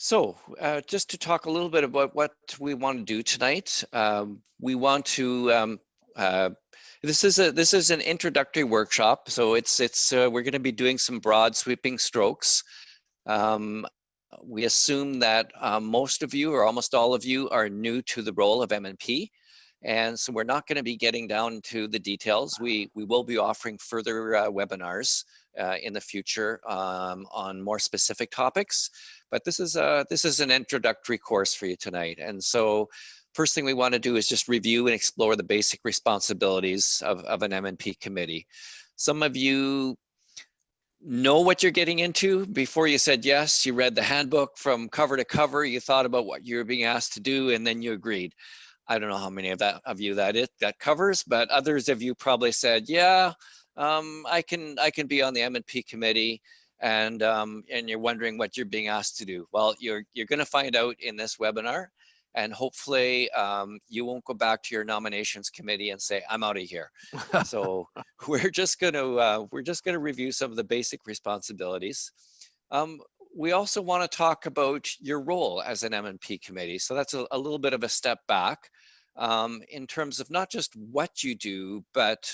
Just to talk a little bit about what we want to do tonight, we want to. This is an introductory workshop, so we're going to be doing some broad sweeping strokes. We assume that most of you or almost all of you are new to the role of MnP, and so we're not going to be getting down to the details. We will be offering further webinars in the future on more specific topics, but this is an introductory course for you tonight. And so first thing we want to do is just review and explore the basic responsibilities of an MnP committee. Some of you know what you're getting into. Before you said yes, you read the handbook from cover to cover, you thought about what you were being asked to do, and then you agreed. I don't know how many of you that covers, but others of you probably said, yeah, I can be on the MnP committee, and you're wondering what you're being asked to do. Well, you're going to find out in this webinar, and hopefully you won't go back to your nominations committee and say, I'm out of here. So we're just going to review some of the basic responsibilities. We also want to talk about your role as an MnP committee. So that's a little bit of a step back in terms of not just what you do, but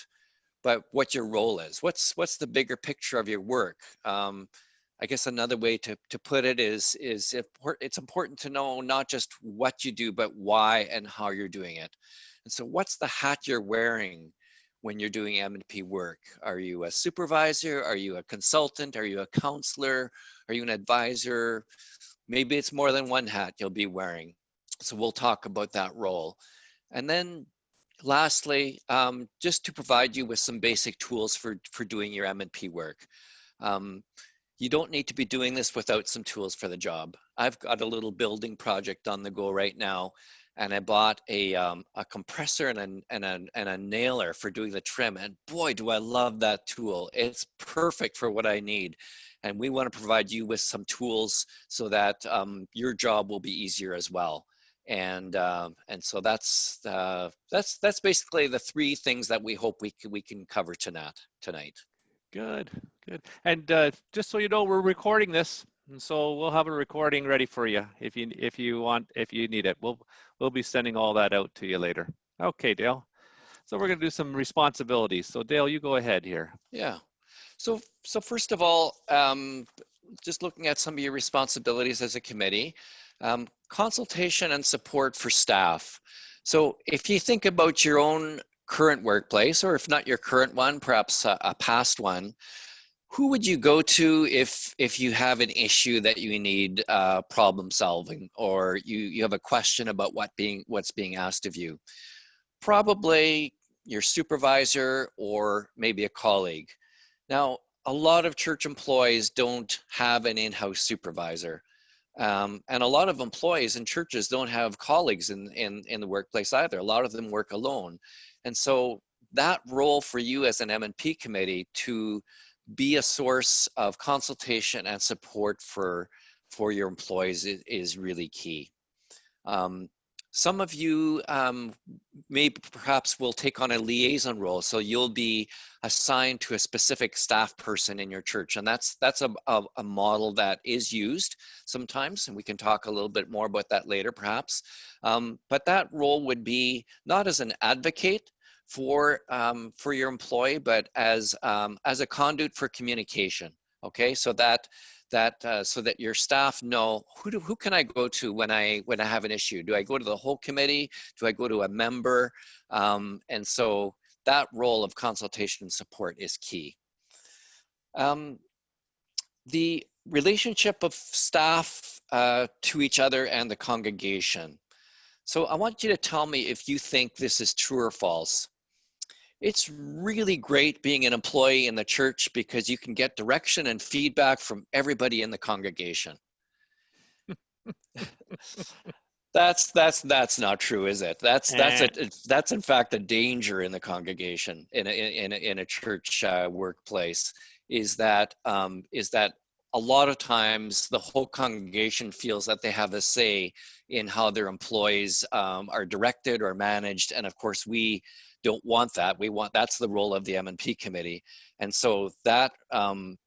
what your role is. What's the bigger picture of your work? I guess another way to put it is it's important to know not just what you do, but why and how you're doing it. And so what's the hat you're wearing when you're doing MnP work? Are you a supervisor? Are you a consultant? Are you a counselor? Are you an advisor? Maybe it's more than one hat you'll be wearing. So we'll talk about that role. And then lastly, just to provide you with some basic tools for doing your MnP work. You don't need to be doing this without some tools for the job. I've got a little building project on the go right now, and I bought a compressor and a nailer for doing the trim. And boy, do I love that tool. It's perfect for what I need. And we want to provide you with some tools so that your job will be easier as well. And so that's basically the three things that we hope we can cover tonight. Good. And just so you know, we're recording this, and so we'll have a recording ready for you if you need it. We'll be sending all that out to you later. Okay, Dale. So we're going to do some responsibilities. So Dale, you go ahead here. Yeah. So first of all, just looking at some of your responsibilities as a committee, consultation and support for staff. So if you think about your own current workplace, or if not your current one, perhaps a past one, who would you go to if you have an issue that you need problem solving, or you have a question about what's being asked of you? Probably your supervisor or maybe a colleague. Now, a lot of church employees don't have an in-house supervisor. And a lot of employees in churches don't have colleagues in the workplace either. A lot of them work alone. And so that role for you as an MnP committee to be a source of consultation and support for your employees is really key. Some of you maybe perhaps will take on a liaison role. So you'll be assigned to a specific staff person in your church. And that's a model that is used sometimes. And we can talk a little bit more about that later, perhaps. But that role would be not as an advocate for your employee, but as a conduit for communication. Okay, so so that your staff know who can I go to when I have an issue. Do I go to the whole committee? Do I go to a member? And so that role of consultation and support is key. The relationship of staff to each other and the congregation. So I want you to tell me if you think this is true or false. It's really great being an employee in the church because you can get direction and feedback from everybody in the congregation. That's not true, is it? That's in fact a danger in the congregation in a church workplace. Is that a lot of times the whole congregation feels that they have a say in how their employees are directed or managed, and of course we don't want that. That's the role of the MnP committee, and so that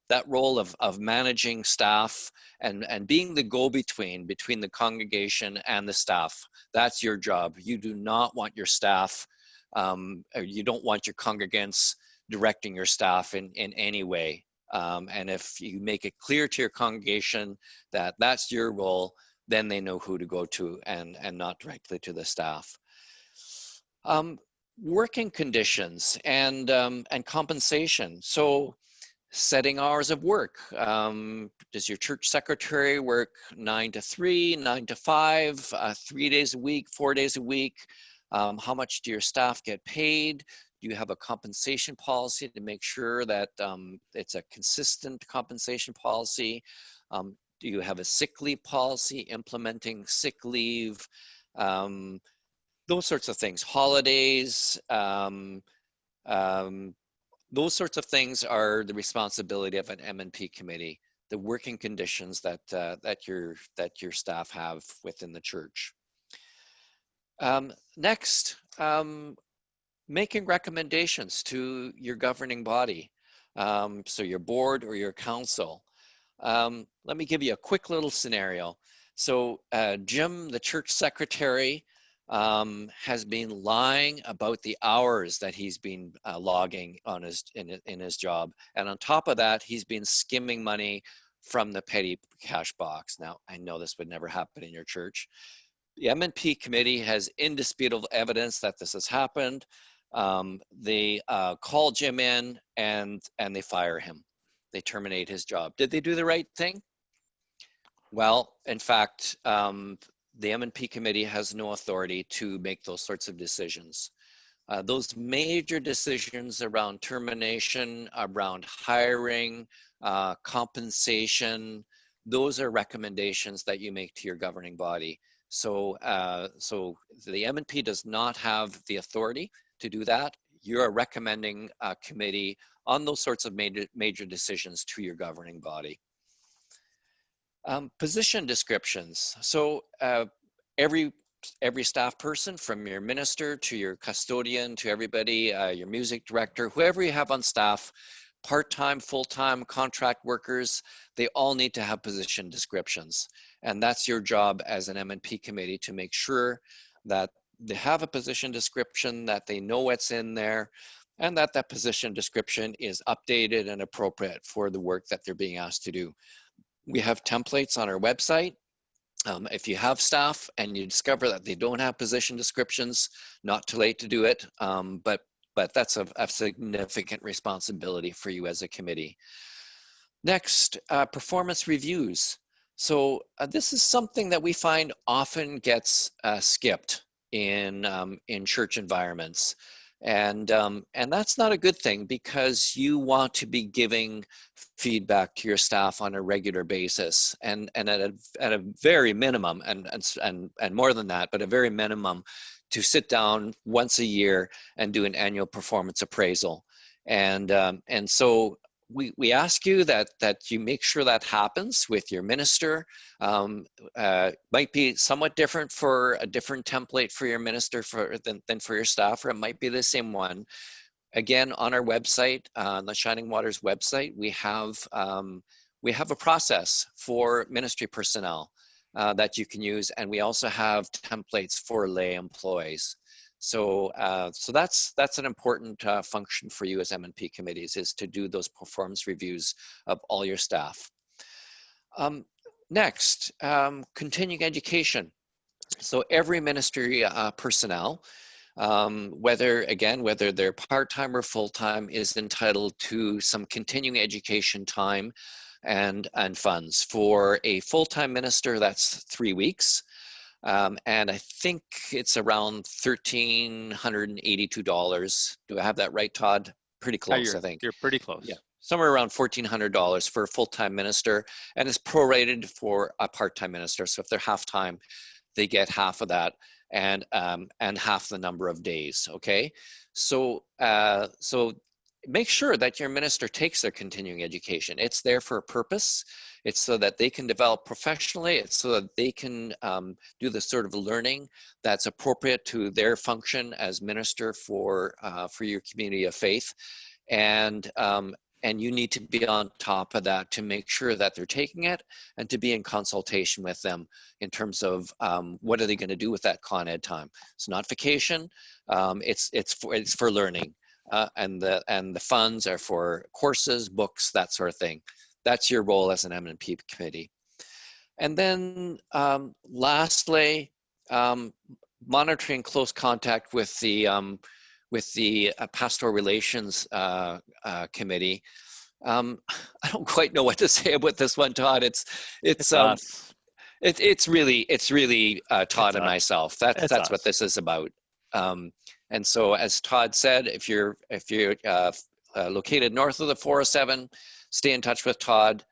that role of managing staff and being the go-between between the congregation and the staff. That's your job. You do not want your staff, or you don't want your congregants directing your staff in any way. And if you make it clear to your congregation that that's your role, then they know who to go to and not directly to the staff. Working conditions and compensation. So setting hours of work. Does your church secretary work 9 to 3, 9 to 5, 3 days a week, 4 days a week? How much do your staff get paid? Do you have a compensation policy to make sure that it's a consistent compensation policy? Do you have a sick leave policy, implementing sick leave? Those sorts of things, holidays, those sorts of things are the responsibility of an MnP committee, the working conditions that your staff have within the church. Next, making recommendations to your governing body, so your board or your council. Let me give you a quick little scenario. So Jim, the church secretary, has been lying about the hours that he's been logging on in his job, and on top of that, he's been skimming money from the petty cash box. Now, I know this would never happen in your church. The MnP committee has indisputable evidence that this has happened. They call Jim in and they fire him. They terminate his job. Did they do the right thing? Well, in fact, the MnP committee has no authority to make those sorts of decisions. Those major decisions around termination, around hiring, compensation, those are recommendations that you make to your governing body. So the MnP does not have the authority to do that. You're recommending a committee on those sorts of major decisions to your governing body. Position descriptions. So every staff person, from your minister to your custodian to everybody, your music director, whoever you have on staff, part-time, full-time, contract workers, they all need to have position descriptions. And that's your job as an MnP committee, to make sure that they have a position description, that they know what's in there, and that that position description is updated and appropriate for the work that they're being asked to do. We have templates on our website. If you have staff and you discover that they don't have position descriptions, not too late to do it, but that's a significant responsibility for you as a committee. Next, performance reviews. So this is something that we find often gets skipped in church environments. And that's not a good thing, because you want to be giving feedback to your staff on a regular basis, and at a very minimum, and more than that, but a very minimum, to sit down once a year and do an annual performance appraisal. And so we ask you that you make sure that happens with your minister. Might be somewhat different for a different template for your minister than for your staff, or it might be the same one. Again, on our website, on the Shining Waters website, we have a process for ministry personnel that you can use, and we also have templates for lay employees. So that's an important function for you as MnP committees, is to do those performance reviews of all your staff. Next, continuing education. So every ministry personnel, whether they're part-time or full-time, is entitled to some continuing education time and funds. For a full-time minister, that's 3 weeks. And I think it's around $1,382. Do I have that right, Todd? Pretty close, I think. You're pretty close. Yeah, somewhere around $1,400 for a full-time minister, and it's prorated for a part-time minister. So if they're half-time, they get half of that, and half the number of days. Okay, so make sure that your minister takes their continuing education. It's there for a purpose. It's so that they can develop professionally. It's so that they can do the sort of learning that's appropriate to their function as minister for your community of faith. And and you need to be on top of that to make sure that they're taking it and to be in consultation with them in terms of what are they going to do with that Con Ed time. It's not vacation, it's for learning, and the funds are for courses, books, that sort of thing. That's your role as an MnP committee. And then lastly, monitoring close contact with the pastoral relations committee. I don't quite know what to say about this one, Todd. It's us. it's really Todd and us. myself. That's what this is about. And so, as Todd said, if you're located north of the 407, stay in touch with Todd.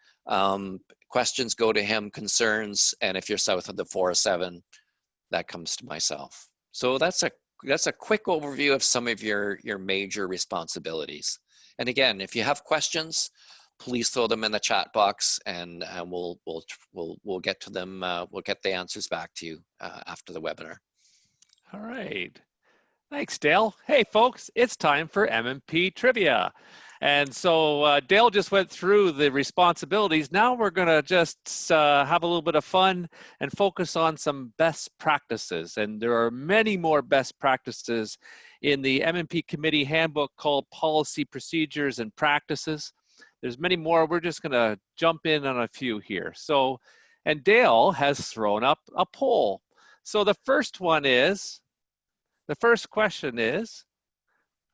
Questions go to him, concerns, and if you're south of the 407, that comes to myself. So that's a quick overview of some of your major responsibilities. And again, if you have questions, please throw them in the chat box, and we'll get to them. We'll get the answers back to you after the webinar. All right. Thanks, Dale. Hey, folks, it's time for MnP Trivia. And so Dale just went through the responsibilities. Now we're going to just have a little bit of fun and focus on some best practices. And there are many more best practices in the MnP committee handbook called Policy, Procedures, and Practices. There's many more. We're just going to jump in on a few here. So, and Dale has thrown up a poll. So the first question is,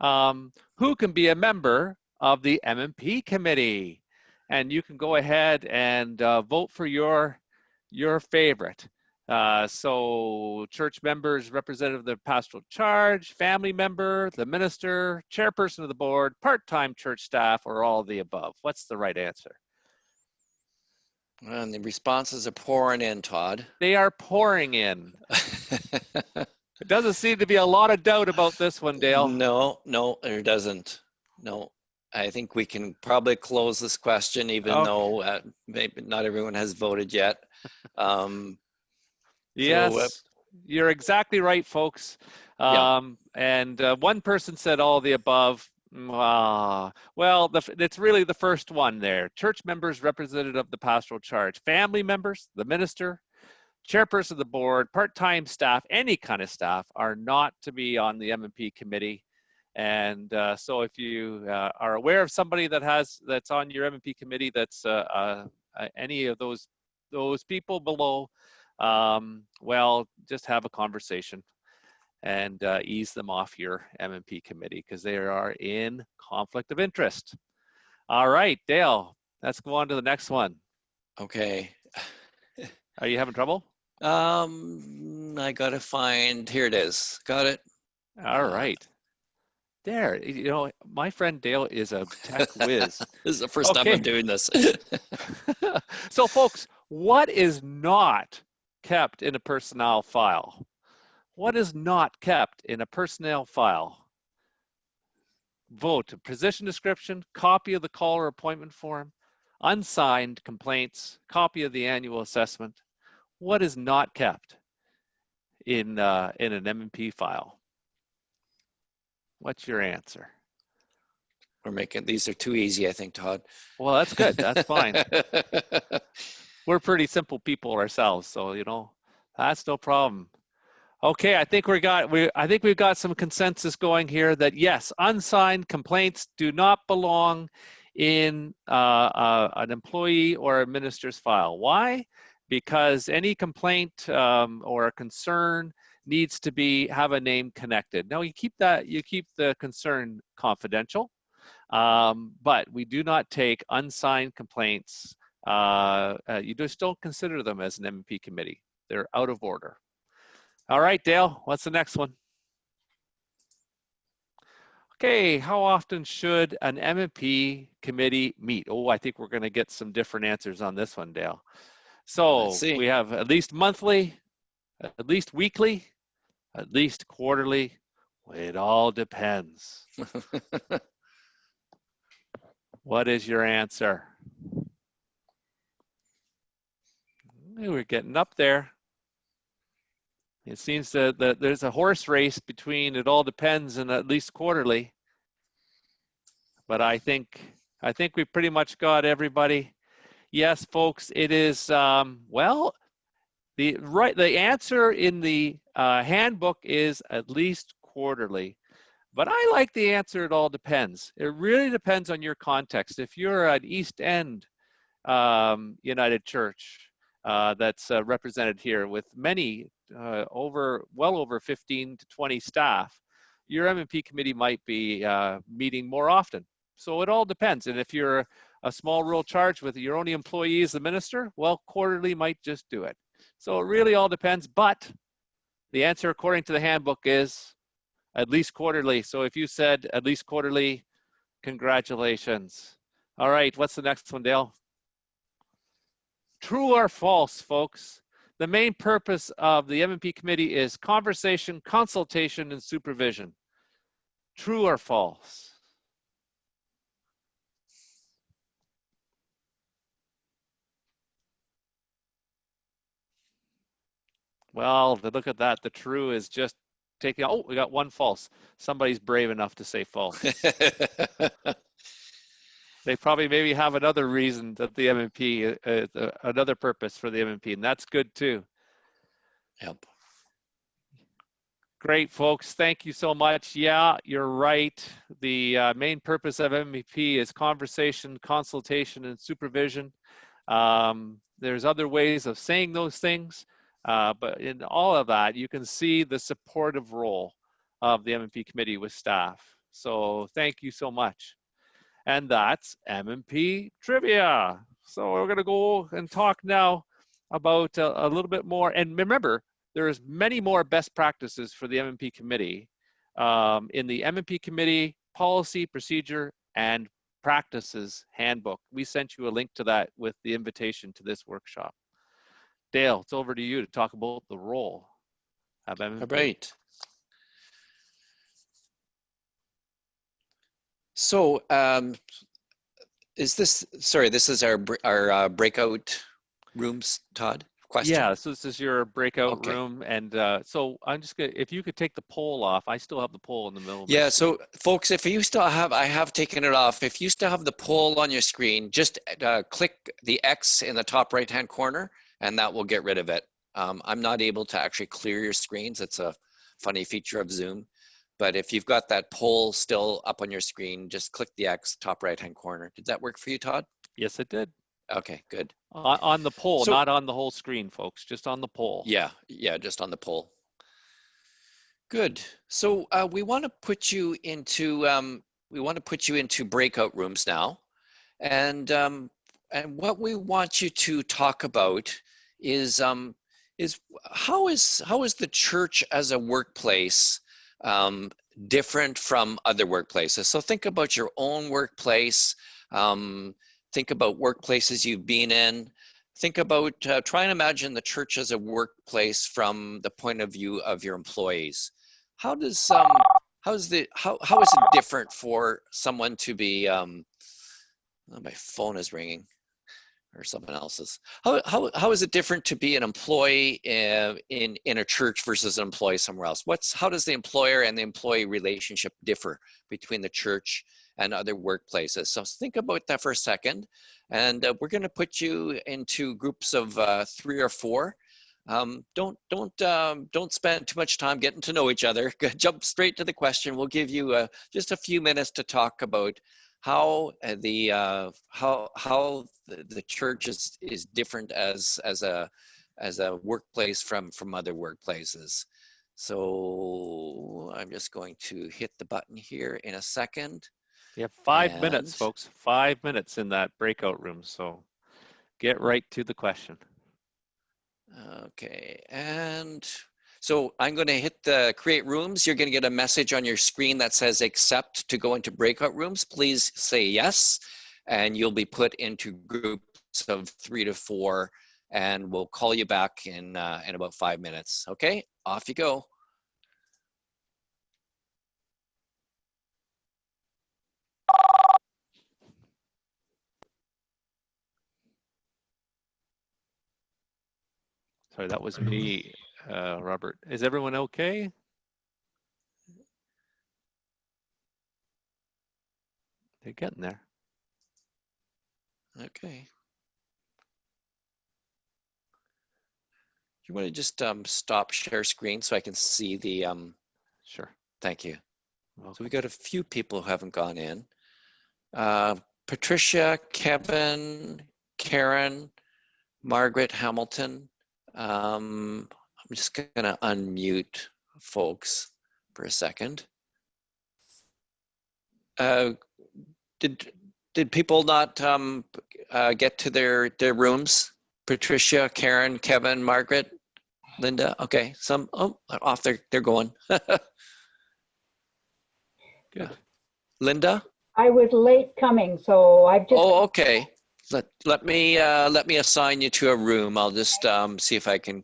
who can be a member of the MnP committee? And you can go ahead and vote for your favorite. So church members, representative of the pastoral charge, family member, the minister, chairperson of the board, part-time church staff, or all of the above. What's the right answer? And the responses are pouring in, Todd. They are pouring in. It doesn't seem to be a lot of doubt about this one, Dale. No, there doesn't. No, I think we can probably close this question, even though maybe not everyone has voted yet. Yes, you're exactly right, folks. And one person said all the above. Well, it's really the first one there. Church members, representative of the pastoral charge, family members, the minister, chairperson of the board, part-time staff, any kind of staff are not to be on the MnP committee. And so if you are aware of somebody that's on your MnP committee that's any of those people below, well, just have a conversation and ease them off your MnP committee because they are in conflict of interest. All right, Dale, let's go on to the next one. Okay. Are you having trouble? I gotta find, here it is. Got it. All right. There, you know, my friend Dale is a tech whiz. This is the first time I'm doing this. So folks, what is not kept in a personnel file? What is not kept in a personnel file? Vote, position description, copy of the call or appointment form, unsigned complaints, copy of the annual assessment. What is not kept in an MnP file? What's your answer? These are too easy, I think, Todd. Well, that's good. That's fine. We're pretty simple people ourselves, so you know, that's no problem. Okay, I think we've got some consensus going here that yes, unsigned complaints do not belong in an employee or a minister's file. Why? Because any complaint or a concern needs to have a name connected. Now you keep the concern confidential, but we do not take unsigned complaints. You just don't consider them as an MnP committee. They're out of order. All right, Dale, what's the next one? Okay, how often should an MnP committee meet? Oh, I think we're going to get some different answers on this one, Dale. So we have at least monthly, at least weekly, at least quarterly. It all depends. What is your answer? We're getting up there. It seems that there's a horse race between it all depends and at least quarterly. But I think I think we pretty much got everybody. Yes, folks, it is, well, the answer in the handbook is at least quarterly. But I like the answer, it all depends. It really depends on your context. If you're an East End United Church that's represented here with many, well over 15 to 20 staff, your MnP committee might be meeting more often. So it all depends. And if you're a small rural church with your only employee as the minister, well, quarterly might just do it. So it really all depends. But the answer according to the handbook is at least quarterly. So if you said at least quarterly, congratulations. All right, what's the next one, Dale? True or false, folks? The main purpose of the MnP committee is conversation, consultation, and supervision. True or false? Well, look at that. The true is just taking, oh, we got one false. Somebody's brave enough to say false. They probably maybe have another reason that the MnP, another purpose for the MnP, and that's good too. Yep. Great, folks. Thank you so much. Yeah, you're right. The main purpose of MnP is conversation, consultation, and supervision. There's other ways of saying those things, but in all of that, you can see the supportive role of the MnP committee with staff. So thank you so much. And that's MnP Trivia. So we're going to go and talk now about a little bit more. And remember, there's many more best practices for the MnP committee in the MnP committee policy, procedure, and practices handbook. We sent you a link to that with the invitation to this workshop. Dale, it's over to you to talk about the role of MnP. All right. So is this, sorry, this is our breakout rooms, Todd? Question? Yeah, so this is your breakout room. And so I'm just gonna, if you could take the poll off, I still have the poll in the middle of my screen. So folks, if you still have, I have taken it off. If you still have the poll on your screen, just click the X in the top right-hand corner and that will get rid of it. I'm not able to actually clear your screens. It's a funny feature of Zoom. But if you've got that poll still up on your screen, just click the X top right-hand corner. Did that work for you, Todd? Yes, it did. Okay, good. On the poll, not on the whole screen, folks, just on the poll. Yeah, just on the poll. Good. So we want to put you into breakout rooms now, and what we want you to talk about is how is the church as a workplace different from other workplaces. So think about your own workplace. Think about workplaces you've been in. Think about, try and imagine the church as a workplace from the point of view of your employees. How is it different for someone to be, oh, my phone is ringing, or someone else's. How is it different to be an employee in a church versus an employee somewhere else? How does the employer and the employee relationship differ between the church and other workplaces? So think about that for a second, and we're going to put you into groups of 3 or 4. Don't spend too much time getting to know each other. Jump straight to the question. We'll give you just a few minutes to talk about how the church is different as a workplace from other workplaces. So I'm just going to hit the button here in a second. You have 5 minutes, folks. 5 minutes in that breakout room. So get right to the question. Okay, and so I'm going to hit the create rooms. You're going to get a message on your screen that says accept to go into breakout rooms. Please say yes, and you'll be put into groups of 3 to 4, and we'll call you back in about 5 minutes. Okay, off you go. Sorry, that was me, Robert. Is everyone okay? They're getting there. Okay. You want to just stop share screen so I can see the, Sure. thank you. Welcome. So we got a few people who haven't gone in. Patricia, Kevin, Karen, Margaret Hamilton. I'm just gonna unmute folks for a second. Did people not get to their rooms? Patricia, Karen, Kevin, Margaret, Linda. Okay, some off they're going. Good. Linda. I was late coming, so I've just. Oh, okay. Let me assign you to a room. I'll just see if I can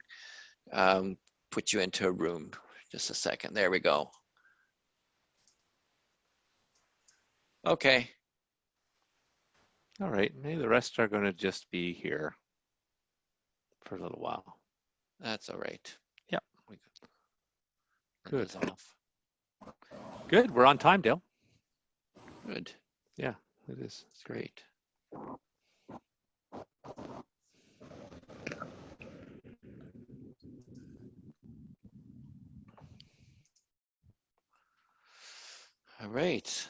put you into a room. Just a second. There we go. Okay. All right. Maybe the rest are going to just be here for a little while. That's all right. Yep. Good. Off. Good. We're on time, Dale. Good. Yeah, it is. It's great. All right.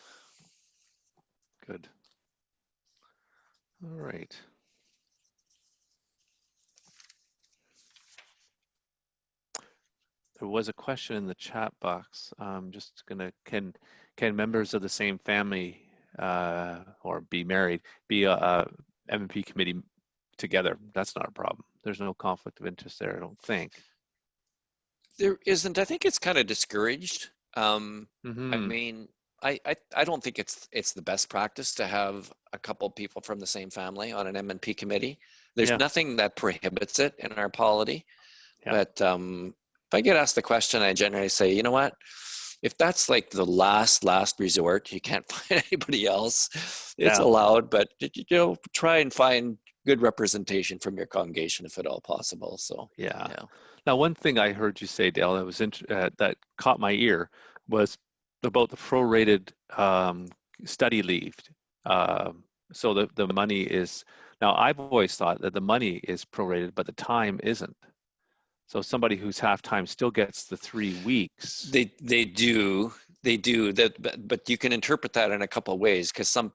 Good. All right. There was a question in the chat box. I'm just gonna, can members of the same family or be married be a MnP committee together? That's not a problem. There's no conflict of interest there, I don't think. There isn't. I think it's kind of discouraged. I mean, I don't think it's the best practice to have a couple people from the same family on an MnP committee. There's nothing that prohibits it in our polity. But if I get asked the question, I generally say, you know what? If that's like the last resort, you can't find anybody else, it's allowed, but you know, try and find good representation from your congregation if at all possible. So yeah. Now, one thing I heard you say, Dale, that was that caught my ear was about the prorated study leave. So the money is, now I've always thought that the money is prorated, but the time isn't. So somebody who's half-time still gets the 3 weeks. They do that, but you can interpret that in a couple of ways, because a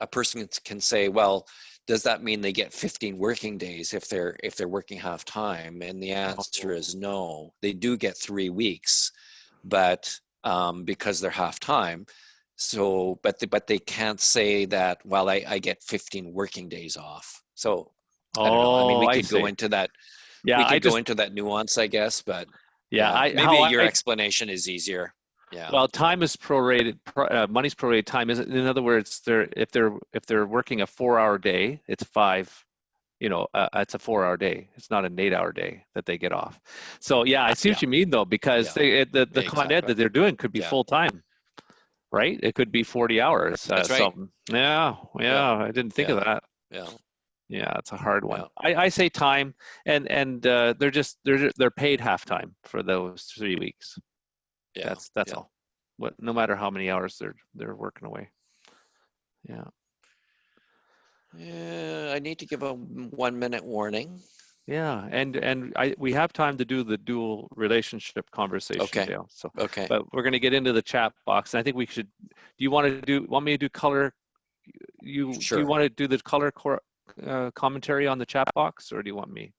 person can say, well, does that mean they get 15 working days if they're working half-time? And the answer is no. They do get 3 weeks, but because they're half-time. So, but they can't say that, well, I get 15 working days off. So I don't know. I mean, we could go into that. Yeah, we could go into that nuance, I guess, but maybe your explanation is easier. Yeah. Well, time is prorated. Money's prorated. Time isn't. In other words, if they're working a 4-hour day, it's it's a 4-hour day. It's not an 8-hour day that they get off. So yeah, I see what you mean though, because the Con Ed that they're doing could be full time, right? It could be 40 hours. That's right. Yeah. I didn't think of that. Yeah, it's a hard one. I say time, and they're paid half-time for those 3 weeks. Yeah, that's all. No matter how many hours they're working away. Yeah. Yeah, I need to give a 1-minute warning. Yeah, and we have time to do the dual relationship conversation, Dale. So but we're going to get into the chat box, and I think we should. Do you want me to do color? Sure. Do you want to do the color commentary on the chat box, or do you want me?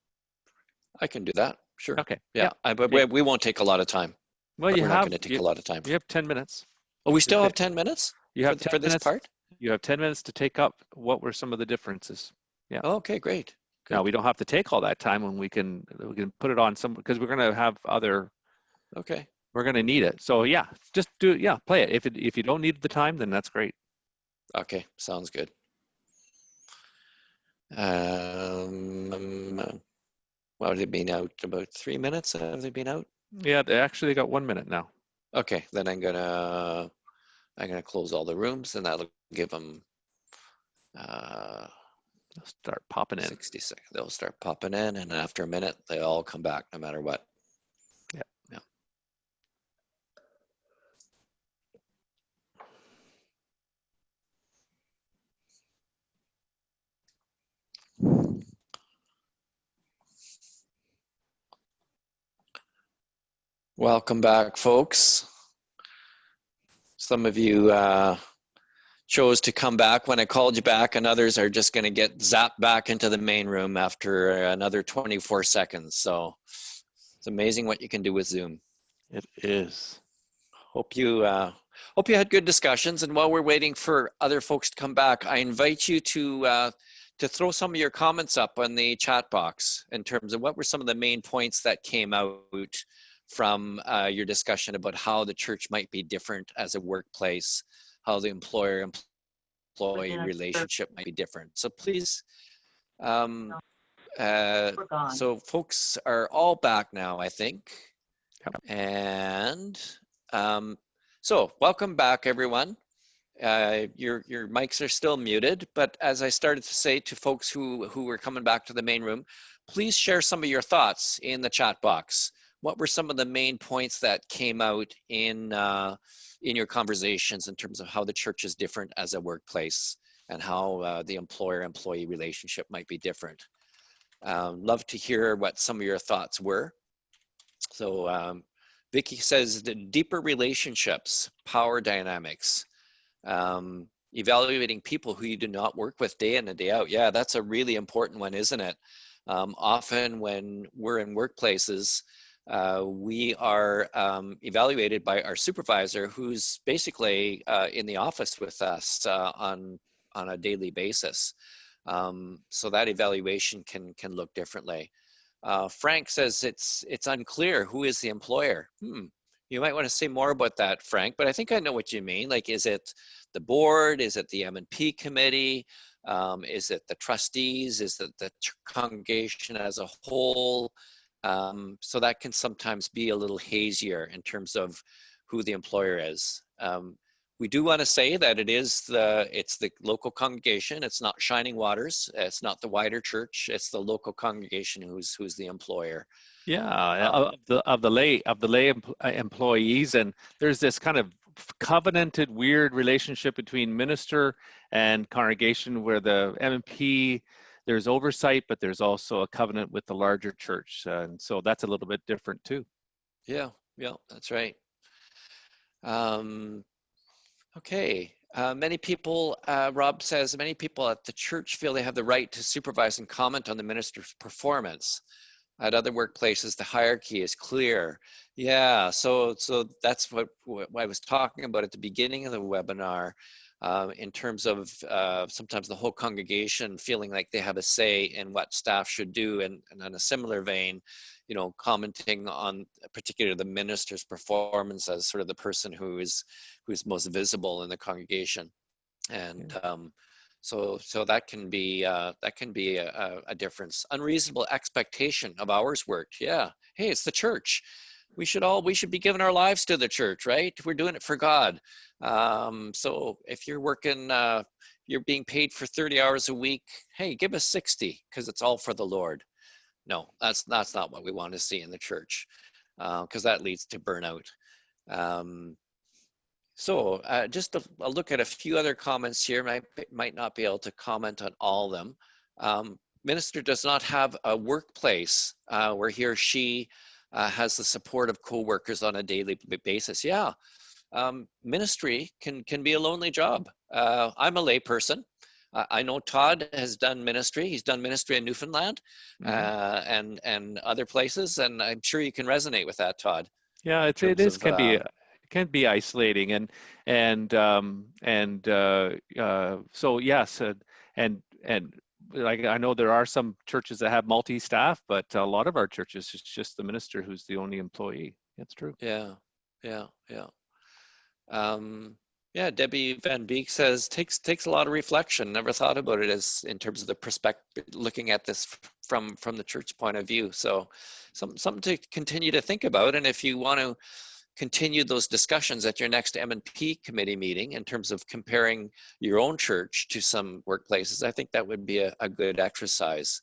I can do that. Sure. Okay. Yeah. But we won't take a lot of time. Well, we're not going to take a lot of time. You have 10 minutes. Oh, we still have 10 minutes. You have 10 for this minutes, part. You have 10 minutes to take up what were some of the differences. Yeah. Okay, great. Good. Now we don't have to take all that time when we can put it on some, because we're going to have other. Okay. We're going to need it. So yeah, just play it. If you don't need the time, then that's great. Okay, sounds good. Well, they've been out about 3 minutes. Have they been out? Yeah, they got 1 minute now. Okay, then I'm gonna close all the rooms, and that'll give them. They'll start popping in. 60 seconds. They'll start popping in, and after a minute, they all come back, no matter what. Yeah. Welcome back, folks. Some of you chose to come back when I called you back, and others are just going to get zapped back into the main room after another 24 seconds. So it's amazing what you can do with Zoom. It is. Hope you had good discussions. And while we're waiting for other folks to come back, I invite you to throw some of your comments up on the chat box in terms of what were some of the main points that came out from your discussion about how the church might be different as a workplace, how the employer-employee relationship might be different. So please, so folks are all back now, I think. Yep. And so welcome back, everyone. Your mics are still muted, but as I started to say to folks who were coming back to the main room, please share some of your thoughts in the chat box. What were some of the main points that came out in your conversations in terms of how the church is different as a workplace and how the employer-employee relationship might be different? Love to hear what some of your thoughts were. So Vicky says the deeper relationships, power dynamics, evaluating people who you do not work with day in and day out. Yeah, that's a really important one, isn't it? Often when we're in workplaces, we are evaluated by our supervisor, who's basically in the office with us on a daily basis. So that evaluation can look differently. Frank says it's unclear who is the employer. You might want to say more about that, Frank, but I think I know what you mean. Like, is it the board? Is it the MnP committee? Is it the trustees? Is it the congregation as a whole? So that can sometimes be a little hazier in terms of who the employer is. We do want to say that it's the local congregation. It's not Shining Waters. It's not the wider church. It's the local congregation who's the employer. Yeah, of the lay employees, and there's this kind of covenanted weird relationship between minister and congregation where the MnP, there's oversight, but there's also a covenant with the larger church, and so that's a little bit different too. Yeah, that's right. Okay, many people, Rob says, many people at the church feel they have the right to supervise and comment on the minister's performance. At other workplaces, the hierarchy is clear. Yeah, so that's what I was talking about at the beginning of the webinar, in terms of sometimes the whole congregation feeling like they have a say in what staff should do, and in a similar vein, commenting on particularly the minister's performance as sort of the person who's most visible in the congregation. And so that can be a difference. Unreasonable expectation of hours worked. Yeah. Hey, it's the church. We should be giving our lives to the church, right? We're doing it for God. So if you're working, you're being paid for 30 hours a week, hey, give us 60 because it's all for the Lord. No, that's not what we want to see in the church, because that leads to burnout. So just a look at a few other comments here. Might not be able to comment on all of them. Minister does not have a workplace where he or she has the support of co-workers on a daily basis. Yeah, ministry can be a lonely job. I'm a lay person. I know Todd has done ministry. He's done ministry in Newfoundland, and other places, and I'm sure you can resonate with that, Todd. Yeah, it can be isolating, so yes, and like I know there are some churches that have multi-staff, but a lot of our churches it's just the minister who's the only employee. That's true. Yeah. Debbie Van Beek says takes a lot of reflection. Never thought about it as in terms of the perspective, looking at this from the church point of view. So something to continue to think about. And if you want to continue those discussions at your next MnP committee meeting in terms of comparing your own church to some workplaces, I think that would be a good exercise.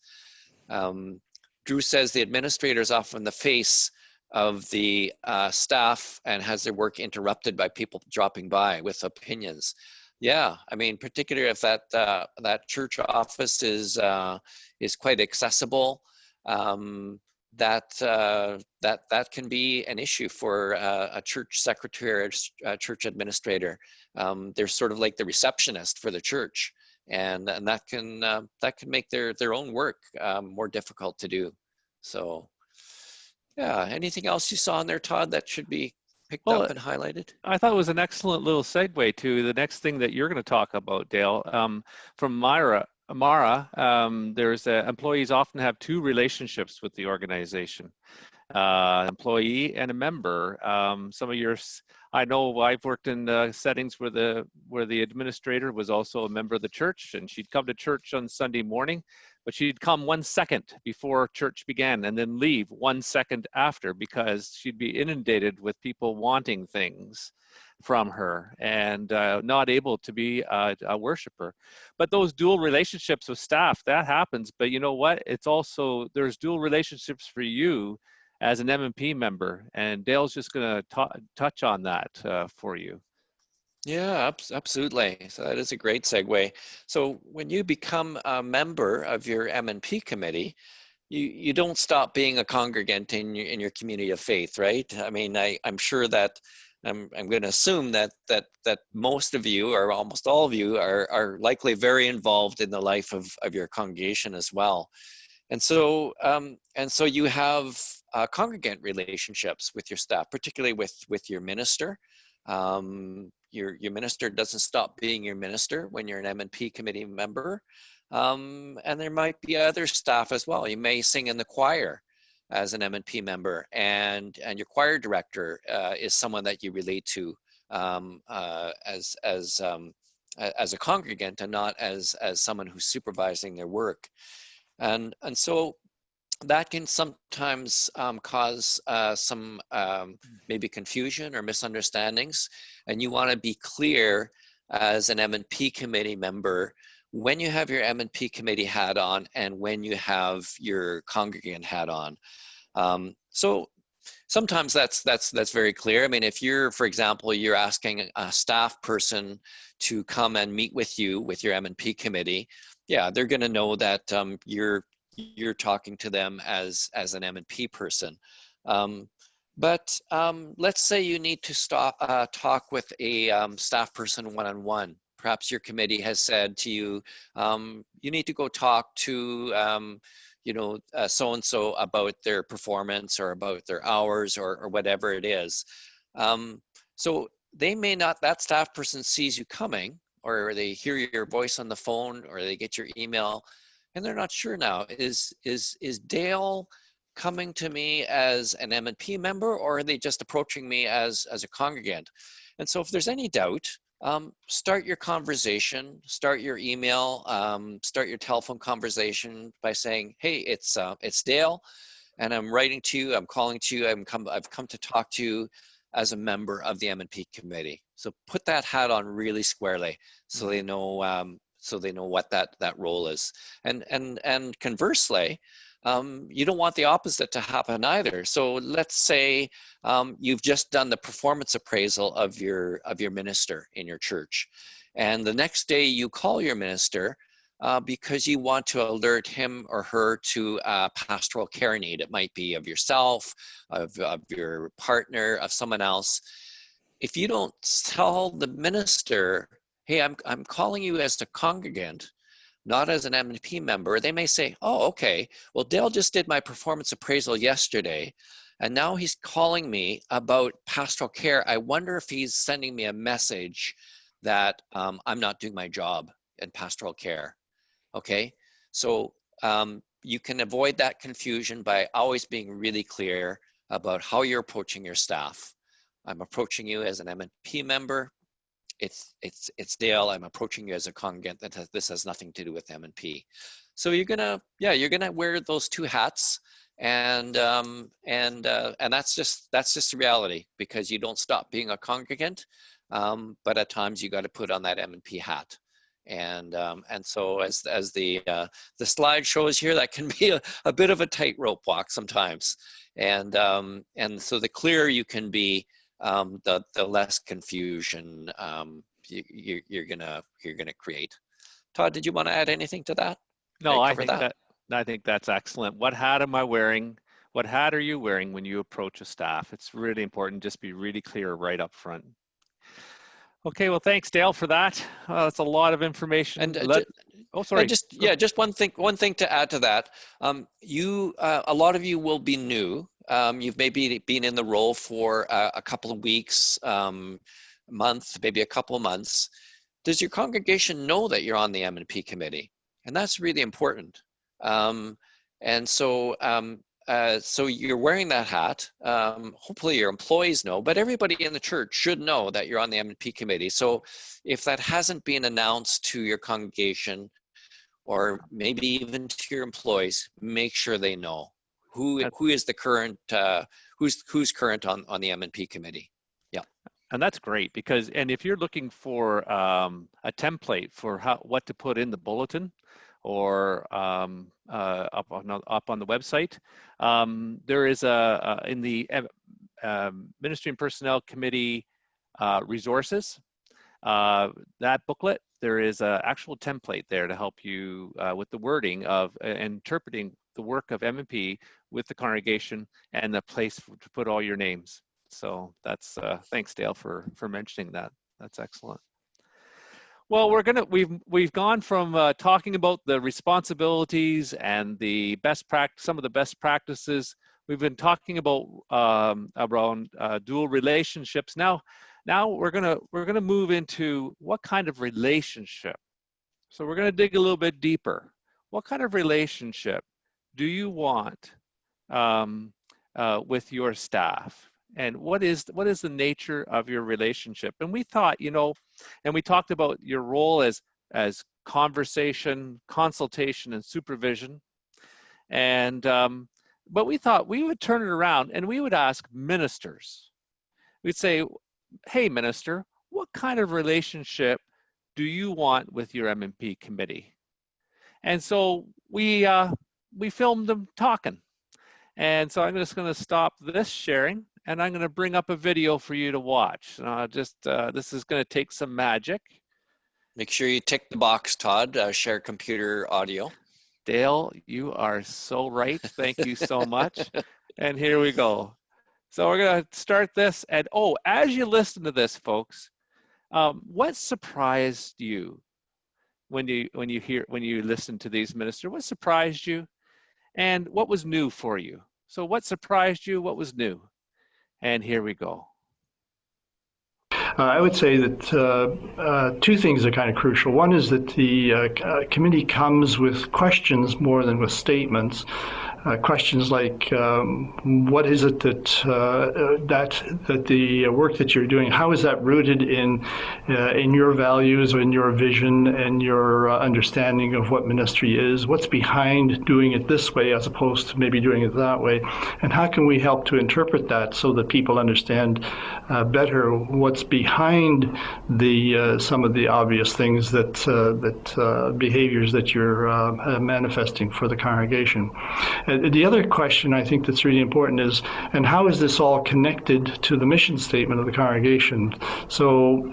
Drew says the administrator is often the face of the staff and has their work interrupted by people dropping by with opinions. Yeah, I mean, particularly if that church office is quite accessible, that can be an issue for a church secretary or a church administrator. They're sort of like the receptionist for the church, and that can make their own work more difficult to do. So, yeah. Anything else you saw in there, Todd, that should be picked Well, up and highlighted? I thought it was an excellent little segue to the next thing that you're going to talk about, Dale. From Amara, there's employees often have two relationships with the organization, employee and a member. Some of yours, I know I've worked in settings where the administrator was also a member of the church, and she'd come to church on Sunday morning, but she'd come 1 second before church began and then leave 1 second after, because she'd be inundated with people wanting things from her and not able to be a worshiper. But those dual relationships with staff, that happens. But you know what? It's also, there's dual relationships for you as an MnP member, and Dale's just going to touch on that for you. Yeah, absolutely. So that is a great segue. So when you become a member of your MnP committee, you don't stop being a congregant in your community of faith, right? I mean, I'm sure that I'm going to assume that most of you, or almost all of you, are likely very involved in the life of your congregation as well. And so you have congregant relationships with your staff, particularly with your minister. Your minister doesn't stop being your minister when you're an MnP committee member. And there might be other staff as well. You may sing in the choir as an MnP member, and your choir director is someone that you relate to as a congregant, and not as someone who's supervising their work. And so that can sometimes cause some maybe confusion or misunderstandings. And you want to be clear as an MnP committee member when you have your MnP committee hat on and when you have your congregant hat on. So sometimes that's very clear. I mean, if you're, for example, you're asking a staff person to come and meet with you with your MnP committee, yeah, they're going to know that you're talking to them as an MnP person. But let's say you need to talk with a staff person one-on-one. Perhaps your committee has said to you, you need to go talk to so-and-so about their performance or about their hours or whatever it is. So they may not, that staff person sees you coming, or they hear your voice on the phone, or they get your email, and they're not sure now, is Dale coming to me as an MnP member, or are they just approaching me as a congregant? And so if there's any doubt, start your conversation, start your email, start your telephone conversation by saying, hey, it's Dale, and I'm writing to you, I'm calling to you, I've come to talk to you as a member of the MnP committee. So put that hat on really squarely, so they know what that role is. And conversely, you don't want the opposite to happen either. So let's say you've just done the performance appraisal of your minister in your church, and the next day you call your minister because you want to alert him or her to a pastoral care need. It might be of yourself, of your partner, of someone else. If you don't tell the minister, hey, I'm calling you as a congregant, not as an MnP member, they may say, oh, okay, well, Dale just did my performance appraisal yesterday, and now he's calling me about pastoral care. I wonder if he's sending me a message that I'm not doing my job in pastoral care. Okay, so you can avoid that confusion by always being really clear about how you're approaching your staff. I'm approaching you as an MnP member. It's Dale. I'm approaching you as a congregant. This has nothing to do with MnP. So you're gonna wear those two hats, and that's just the reality, because you don't stop being a congregant, but at times you got to put on that MnP hat. And so as the slide shows here, that can be a bit of a tightrope walk sometimes. And so the clearer you can be, the less confusion you're gonna create. Todd, did you want to add anything to that? No, I think that's excellent. What hat am I wearing? What hat are you wearing when you approach a staff? It's really important. Just be really clear right up front. Okay, well, thanks, Dale, for that. That's a lot of information. And oh, sorry. Just one thing to add to that. A lot of you will be new. You've maybe been in the role for a couple of weeks, month, maybe a couple of months. Does your congregation know that you're on the MnP committee? And that's really important. So you're wearing that hat. Hopefully your employees know, but everybody in the church should know that you're on the MnP committee. So if that hasn't been announced to your congregation, or maybe even to your employees, make sure they know who is the current, who's current on the MnP committee. Yeah. And that's great because, and if you're looking for a template for what to put in the bulletin, or up on the website. There is in the Ministry and Personnel Committee resources, that booklet, there is an actual template there to help you with the wording of interpreting the work of MnP with the congregation and the place to put all your names. So that's thanks, Dale, for mentioning that. That's excellent. Well, we've gone from talking about the responsibilities and the some of the best practices. We've been talking about around dual relationships. Now we're gonna move into what kind of relationship. So we're gonna dig a little bit deeper. What kind of relationship do you want with your staff? And what is the nature of your relationship? And we thought, and we talked about your role as conversation, consultation, and supervision. And but we thought we would turn it around and we would ask ministers. We'd say, hey, minister, what kind of relationship do you want with your MnP committee? And so we filmed them talking. And so I'm just going to stop this sharing, and I'm going to bring up a video for you to watch. This is going to take some magic. Make sure you tick the box, Todd, share computer audio. Dale, you are so right. Thank you so much. And here we go. So we're going to start this. And as you listen to this, folks, what surprised you when you listen to these ministers? What surprised you? And what was new for you? So what surprised you? What was new? And here we go. I would say that two things are kind of crucial. One is that the committee comes with questions more than with statements. Questions like, what is it that the work that you're doing, how is that rooted in your values or in your vision and your understanding of what ministry is? What's behind doing it this way as opposed to maybe doing it that way? And how can we help to interpret that so that people understand better what's behind the some of the obvious things that behaviors that you're manifesting for the congregation? The other question I think that's really important is, and how is this all connected to the mission statement of the congregation? So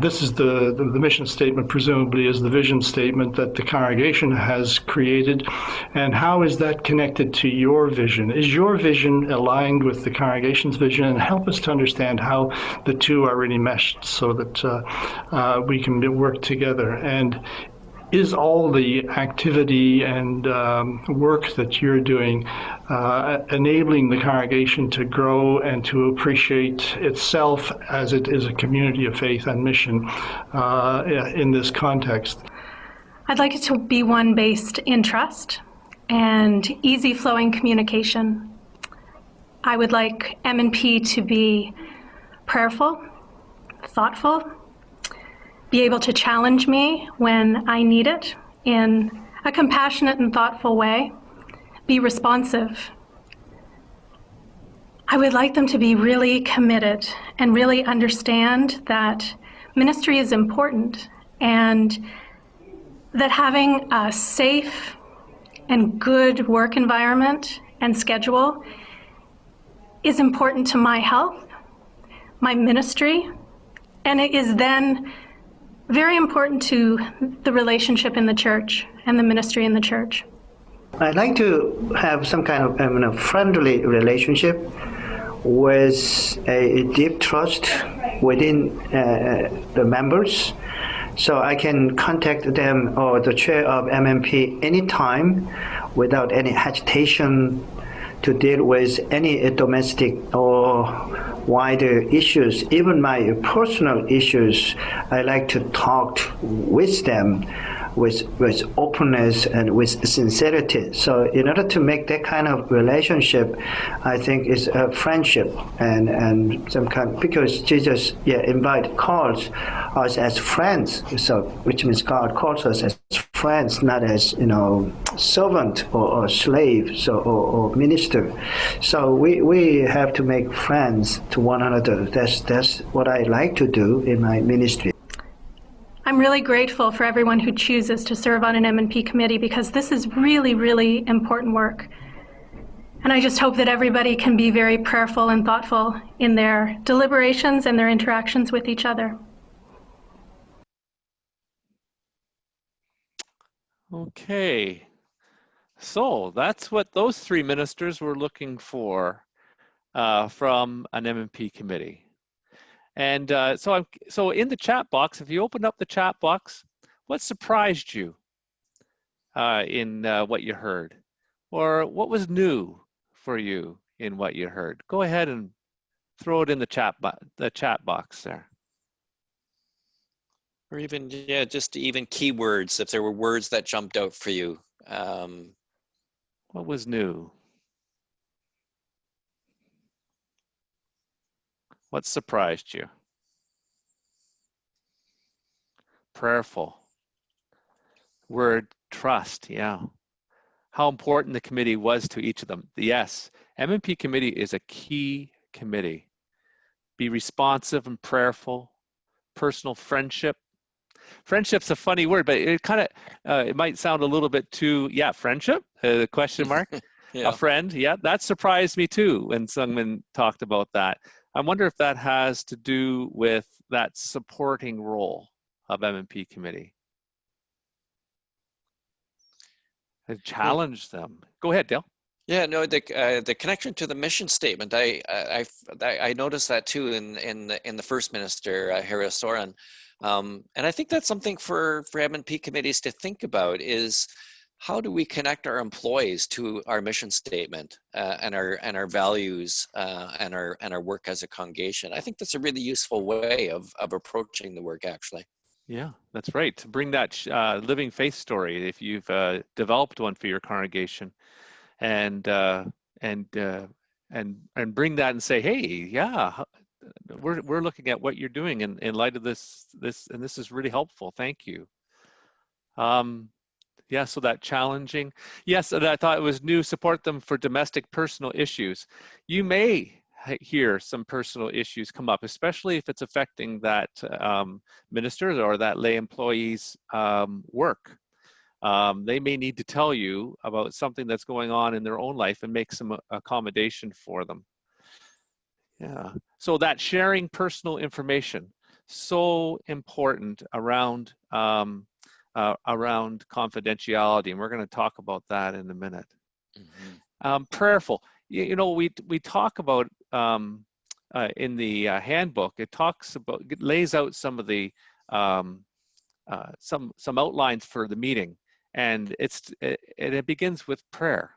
this is the mission statement, presumably is the vision statement that the congregation has created. And how is that connected to your vision? Is your vision aligned with the congregation's vision? And help us to understand how the two are really meshed so that we can work together. And is all the activity and work that you're doing enabling the congregation to grow and to appreciate itself as it is a community of faith and mission in this context? I'd like it to be one based in trust and easy flowing communication. I would like MnP to be prayerful, thoughtful, be able to challenge me when I need it in a compassionate and thoughtful way, be responsive. I would like them to be really committed and really understand that ministry is important and that having a safe and good work environment and schedule is important to my health, my ministry, and it is then very important to the relationship in the church and the ministry in the church. I'd like to have some kind of friendly relationship with a deep trust within the members. So I can contact them or the chair of MnP anytime without any hesitation to deal with any domestic or wider issues, even my personal issues. I like to talk with them with openness and with sincerity. So in order to make that kind of relationship, I think is a friendship and some kind, because Jesus calls us as friends. So which means God calls us as friends, not as servant or slave, so or minister. So we have to make friends to one another. That's what I like to do in my ministry. I'm really grateful for everyone who chooses to serve on an MnP committee, because this is really, really important work. And I just hope that everybody can be very prayerful and thoughtful in their deliberations and their interactions with each other. Okay, so that's what those three ministers were looking for from an MnP committee. And so in the chat box, if you open up the chat box, what surprised you in what you heard? Or what was new for you in what you heard? Go ahead and throw it in the chat box there. Or even, yeah, just even keywords, if there were words that jumped out for you. What was new? What surprised you? Prayerful. Word trust, yeah. How important the committee was to each of them. Yes, MnP committee is a key committee. Be responsive and prayerful. Personal friendship. Friendship's a funny word, but it kind of, it might sound a little bit too, yeah, friendship, question mark. Yeah. A friend, yeah, that surprised me too when Sungmin talked about that. I wonder if that has to do with that supporting role of MnP committee. And challenge them. Go ahead, Dale. Yeah, no, the connection to the mission statement. I noticed that too in the first minister, Harry Soren, and I think that's something for MnP committees to think about is how do we connect our employees to our mission statement and our values and our work as a congregation. I think that's a really useful way of approaching the work, actually. Yeah, that's right. To bring that living faith story, if you've developed one for your congregation, and bring that and say, hey, yeah, we're looking at what you're doing in light of this, and this is really helpful. Thank you. Yeah, so that challenging. Yes, and I thought it was new, support them for domestic personal issues. You may hear some personal issues come up, especially if it's affecting that minister's or that lay employee's work. They may need to tell you about something that's going on in their own life and make some accommodation for them. Yeah, so that sharing personal information, so important around around confidentiality, and we're going to talk about that in a minute. Mm-hmm. Prayerful. You know, we talk about in the handbook. It lays out some of the some outlines for the meeting, and it begins with prayer.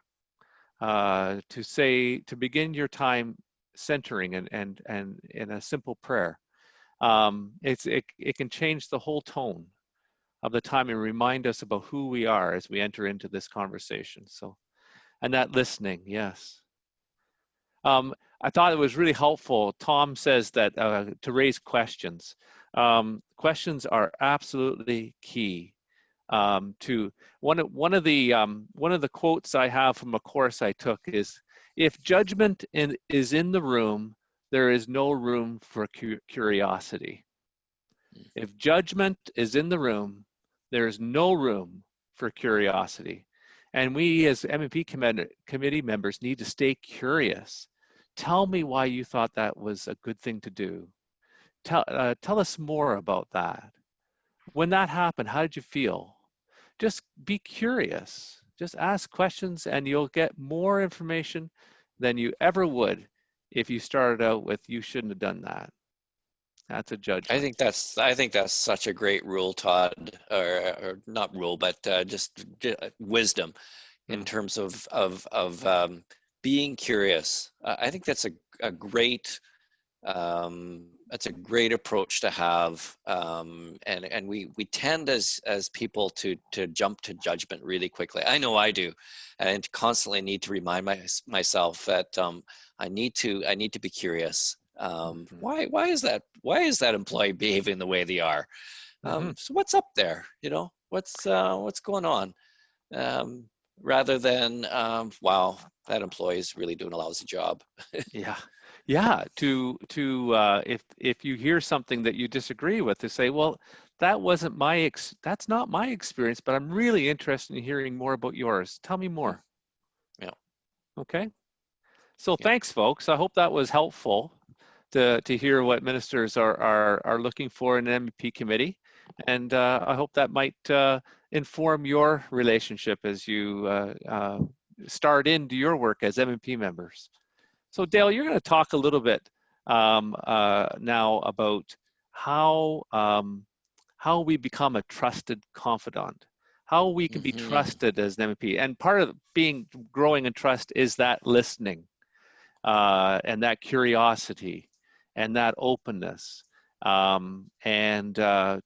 To begin your time centering and in a simple prayer. It can change the whole tone of the time and remind us about who we are as we enter into this conversation. So, and that listening, yes. I thought it was really helpful. Tom says that to raise questions. Questions are absolutely key. To one of the quotes I have from a course I took is, if judgment is in the room, there is no room for curiosity. If judgment is in the room, there is no room for curiosity. And we as MnP committee members need to stay curious. Tell me why you thought that was a good thing to do. Tell us more about that. When that happened, how did you feel? Just be curious. Just ask questions and you'll get more information than you ever would if you started out with, you shouldn't have done that. That's a judgment. I think that's such a great rule, Todd, or not rule, but just wisdom in terms of being curious. I think that's a great approach to have, and we tend as people to jump to judgment really quickly. I know I do, and constantly need to remind myself that I need to be curious. Why is that employee behaving the way they are? So what's up there? You know, what's going on? Rather than wow, that employee is really doing a lousy job. Yeah. If you hear something that you disagree with, to say, well, that's not my experience, but I'm really interested in hearing more about yours. Tell me more. Yeah. Okay. So thanks, folks. I hope that was helpful to hear what ministers are looking for in an MnP committee, and I hope that might inform your relationship as you start into your work as MnP members. So Dale, you're going to talk a little bit now about how we become a trusted confidant, how we can be trusted as an MnP. And part of growing in trust is that listening and that curiosity and that openness. And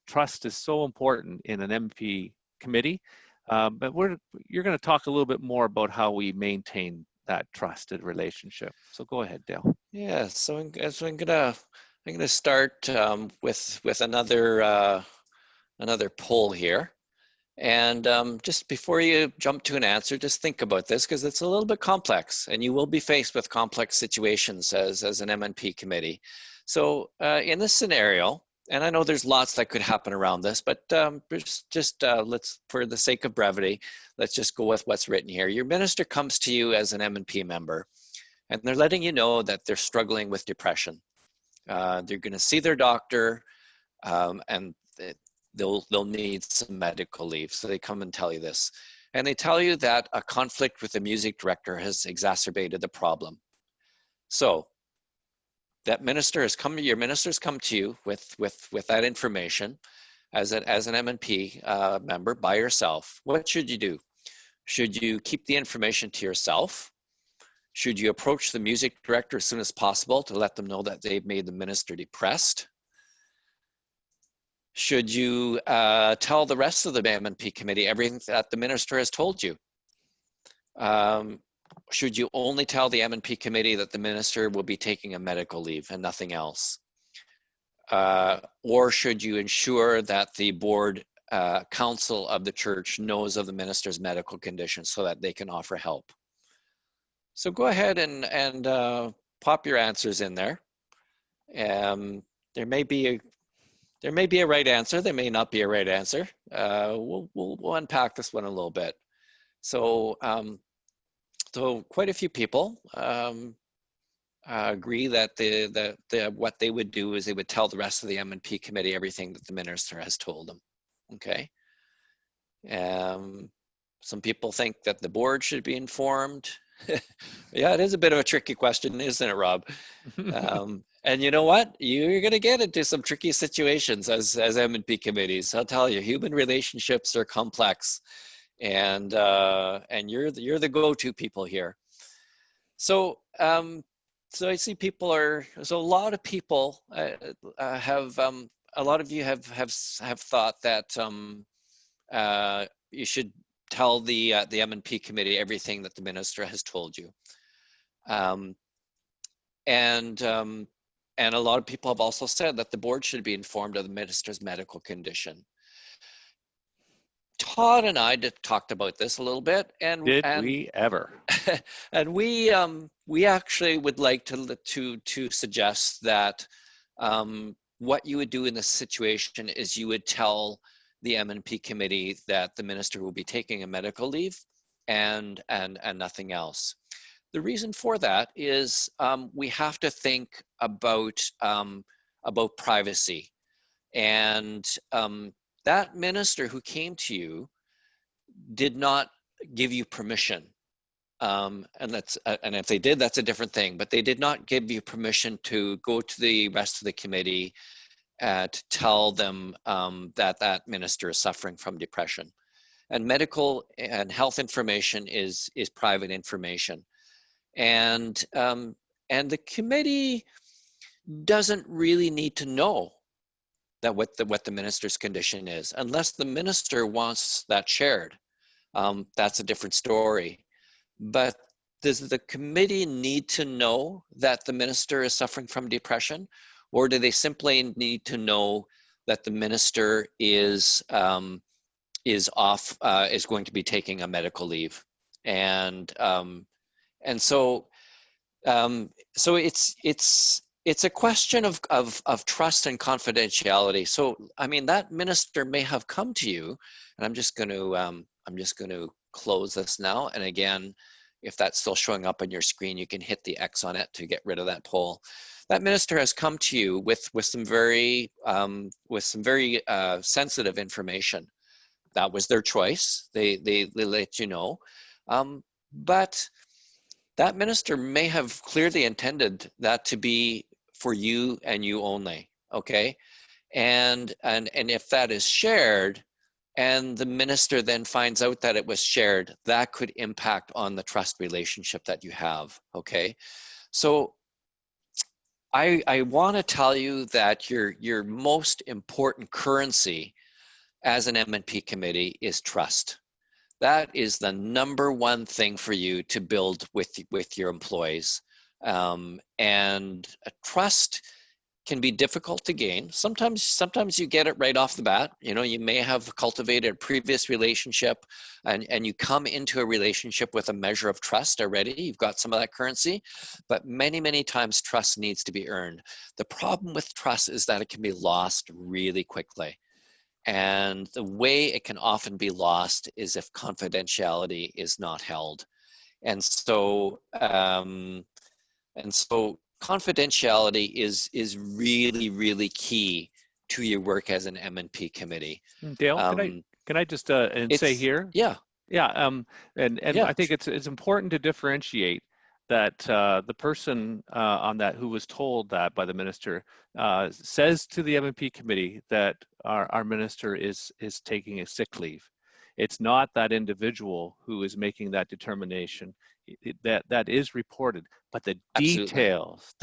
trust is so important in an MnP committee. But you're going to talk a little bit more about how we maintain that trusted relationship. So go ahead, Dale. Yeah. So I'm gonna start with another poll here, and just before you jump to an answer, just think about this, because it's a little bit complex, and you will be faced with complex situations as an MnP committee. So in this scenario, and I know there's lots that could happen around this, but let's, for the sake of brevity, let's just go with what's written here. Your minister comes to you as an MnP member, and they're letting you know that they're struggling with depression. They're going to see their doctor, and they'll need some medical leave. So they come and tell you this, and they tell you that a conflict with the music director has exacerbated the problem. So that your ministers come to you with that information as an MnP member by yourself. What should you do? Should you keep the information to yourself? Should you approach the music director as soon as possible to let them know that they've made the minister depressed? Should you tell the rest of the MnP committee everything that the minister has told you? Should you only tell the MnP committee that the minister will be taking a medical leave and nothing else? Or should you ensure that the board council of the church knows of the minister's medical condition so that they can offer help? So go ahead and pop your answers in there. There may be a right answer. There may not be a right answer. We'll unpack this one a little bit. So quite a few people agree that what they would do is they would tell the rest of the MnP committee everything that the minister has told them. Okay. Some people think that the board should be informed. Yeah, it is a bit of a tricky question, isn't it, Rob? And you know what? You're going to get into some tricky situations as MnP committees. I'll tell you, human relationships are complex, and you're the go-to people here. So so I see so a lot of people have a lot of you have thought that you should tell the MnP committee everything that the minister has told you, and a lot of people have also said that the board should be informed of the minister's medical condition. Todd and I talked about this a little bit, and did we ever? And we actually would like to suggest that what you would do in this situation is you would tell the MnP committee that the minister will be taking a medical leave and nothing else. The reason for that is we have to think about privacy, and that minister who came to you did not give you permission. And if they did, that's a different thing, but they did not give you permission to go to the rest of the committee to tell them that that minister is suffering from depression. And medical and health information is private information. And the committee doesn't really need to know that what the minister's condition is, unless the minister wants that shared. That's a different story. But does the committee need to know that the minister is suffering from depression, or do they simply need to know that the minister is going to be taking a medical leave? And so it's a question of trust and confidentiality. So I mean, that minister may have come to you, and I'm just going to close this now. And again, if that's still showing up on your screen, you can hit the X on it to get rid of that poll. That minister has come to you with some very sensitive information. That was their choice. They let you know, but that minister may have clearly intended that to be for you and you only. Okay, and if that is shared, and the minister then finds out that it was shared, that could impact on the trust relationship that you have, okay? So I want to tell you that your most important currency as an MnP committee is trust. That is the #1 thing for you to build with your employees. And trust can be difficult to gain. Sometimes you get it right off the bat. You know, you may have cultivated a previous relationship and you come into a relationship with a measure of trust already. You've got some of that currency, but many times trust needs to be earned. The problem with trust is that it can be lost really quickly. And the way it can often be lost is if confidentiality is not held. And so confidentiality is really key to your work as an MnP committee. Dale, can I just say here? Yeah. Yeah, and yeah. I think it's important to differentiate that the person on that who was told that by the minister says to the MnP committee that our minister is taking a sick leave. It's not that individual who is making that determination. That is reported, but the details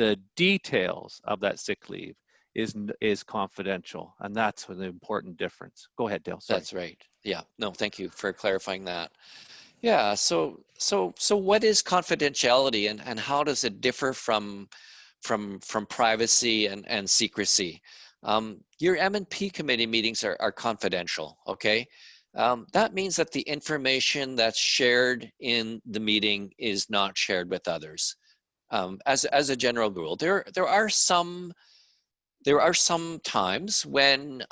of that sick leave is confidential, and that's the important difference. Go ahead, Dale. Sorry. That's right. Yeah. No, thank you for clarifying that. Yeah. So what is confidentiality, and how does it differ from privacy and secrecy? Your MnP committee meetings are confidential. Okay. That means that the information that's shared in the meeting is not shared with others. As a general rule, there are some times when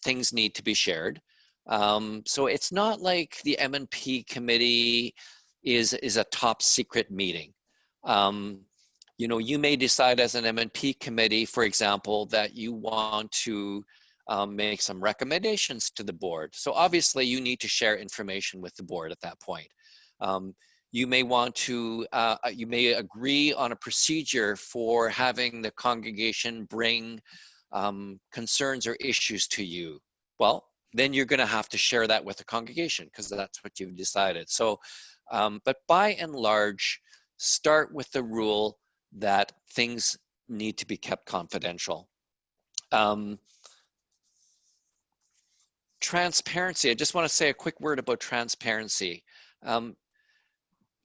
things need to be shared. So it's not like the MnP committee is a top secret meeting. You know, you may decide as an MnP committee, for example, that you want to make some recommendations to the board. So obviously you need to share information with the board at that point. You may want to, you may agree on a procedure for having the congregation bring concerns or issues to you. Well, then you're going to have to share that with the congregation because that's what you've decided. So, but by and large, start with the rule that things need to be kept confidential. Transparency, I just want to say a quick word about transparency.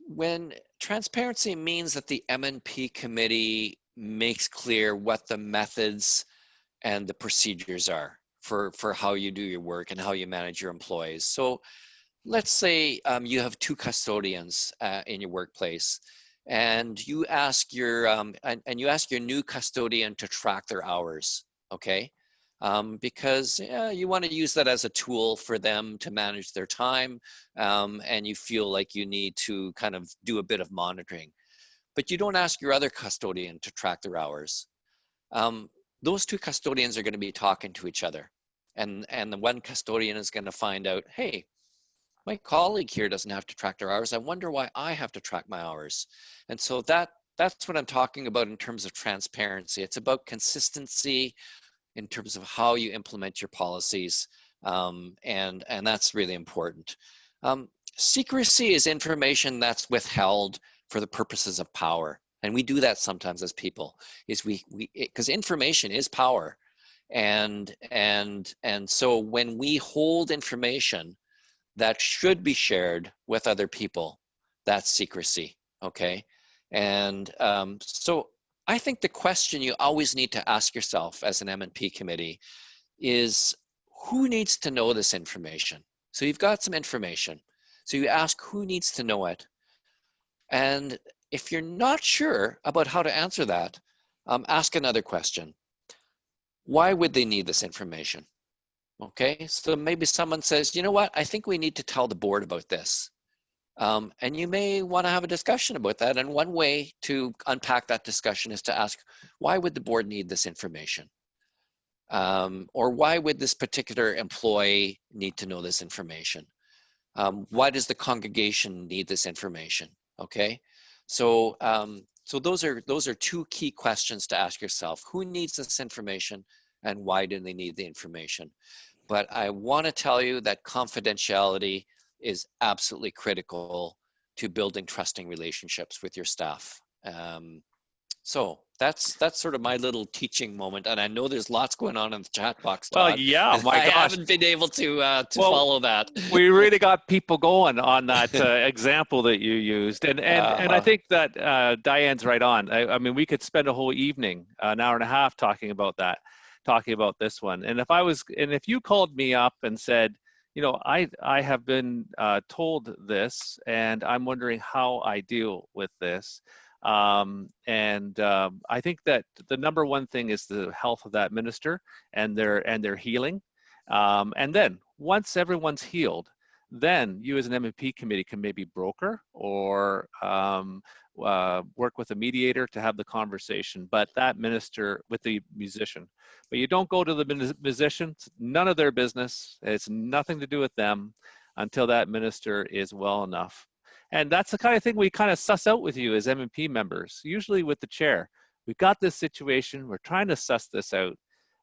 When transparency means that the MnP committee makes clear what the methods and the procedures are for how you do your work and how you manage your employees. So let's say you have 2 custodians in your workplace, and you ask your you ask your new custodian to track their hours, okay? Because you want to use that as a tool for them to manage their time, and you feel like you need to kind of do a bit of monitoring. But you don't ask your other custodian to track their hours. Those 2 custodians are going to be talking to each other. And the one custodian is going to find out, hey, my colleague here doesn't have to track their hours. I wonder why I have to track my hours. And so that's what I'm talking about in terms of transparency. It's about consistency in terms of how you implement your policies. And that's really important. Secrecy is information that's withheld for the purposes of power. And we do that sometimes as people, is because information is power. And so when we hold information that should be shared with other people, that's secrecy, okay? And so I think the question you always need to ask yourself as an MnP committee is, who needs to know this information? So you've got some information. So you ask, who needs to know it? And if you're not sure about how to answer that, ask another question. Why would they need this information? Okay, so maybe someone says, you know what, I think we need to tell the board about this. And you may want to have a discussion about that. And one way to unpack that discussion is to ask, why would the board need this information? Or why would this particular employee need to know this information? Why does the congregation need this information? Okay, so so those are two key questions to ask yourself. Who needs this information, and why do they need the information? But I want to tell you that confidentiality is absolutely critical to building trusting relationships with your staff. So that's sort of my little teaching moment, and I know there's lots going on in the chat box, Todd. Well, yeah, my I gosh. haven't been able to follow that. We really got people going on that example that you used, and I think that Diane's right on. I mean, we could spend a whole evening, an hour and a half, talking about this one. And if you called me up and said, you know, I have been told this, and I'm wondering how I deal with this. I think that the number one thing is the health of that minister and their healing. And then once everyone's healed, then you as an MnP committee can maybe broker or work with a mediator to have the conversation, but that minister with the musician. But you don't go to the musician, it's none of their business. It's nothing to do with them until that minister is well enough. And that's the kind of thing we kind of suss out with you as MnP members, usually with the chair. We've got this situation, we're trying to suss this out.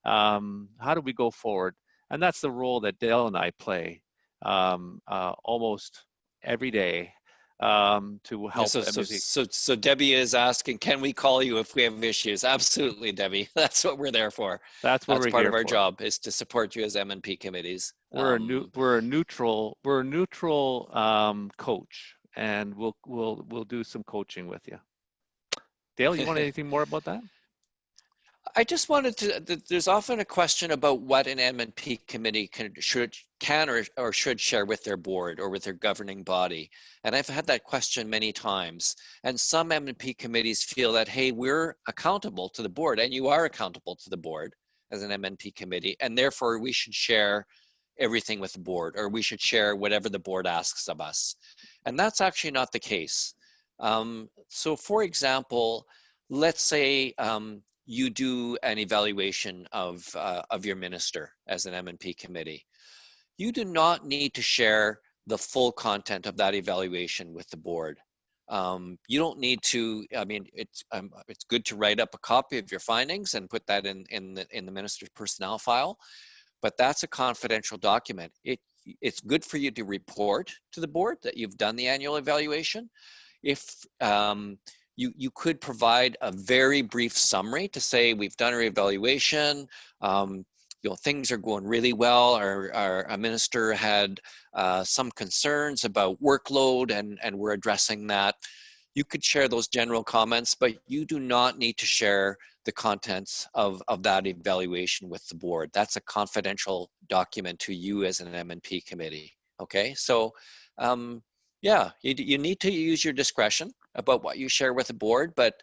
How do we go forward? And that's the role that Dale and I play almost every day to help. So Debbie is asking, can we call you if we have issues? Absolutely, Debbie. That's what we're there for. That's part of our job, is to support you as MnP committees. We're a neutral coach, and we'll do some coaching with you. Dale, you want anything more about that? I just wanted to, there's often a question about what an MnP committee can or should share with their board or with their governing body. And I've had that question many times. And some MnP committees feel that, hey, we're accountable to the board, and you are accountable to the board as an MnP committee, and therefore we should share everything with the board, or we should share whatever the board asks of us. And that's actually not the case. So for example, let's say you do an evaluation of your minister as an MnP committee. You do not need to share the full content of that evaluation with the board. You don't need to, I mean, it's good to write up a copy of your findings and put that in the minister's personnel file, but that's a confidential document. It's good for you to report to the board that you've done the annual evaluation. If you could provide a very brief summary to say, we've done our evaluation, you know, things are going really well. Our minister had some concerns about workload, and we're addressing that. You could share those general comments, but you do not need to share the contents of that evaluation with the board. That's a confidential document to you as an MnP committee. Okay, so yeah, you need to use your discretion about what you share with the board, but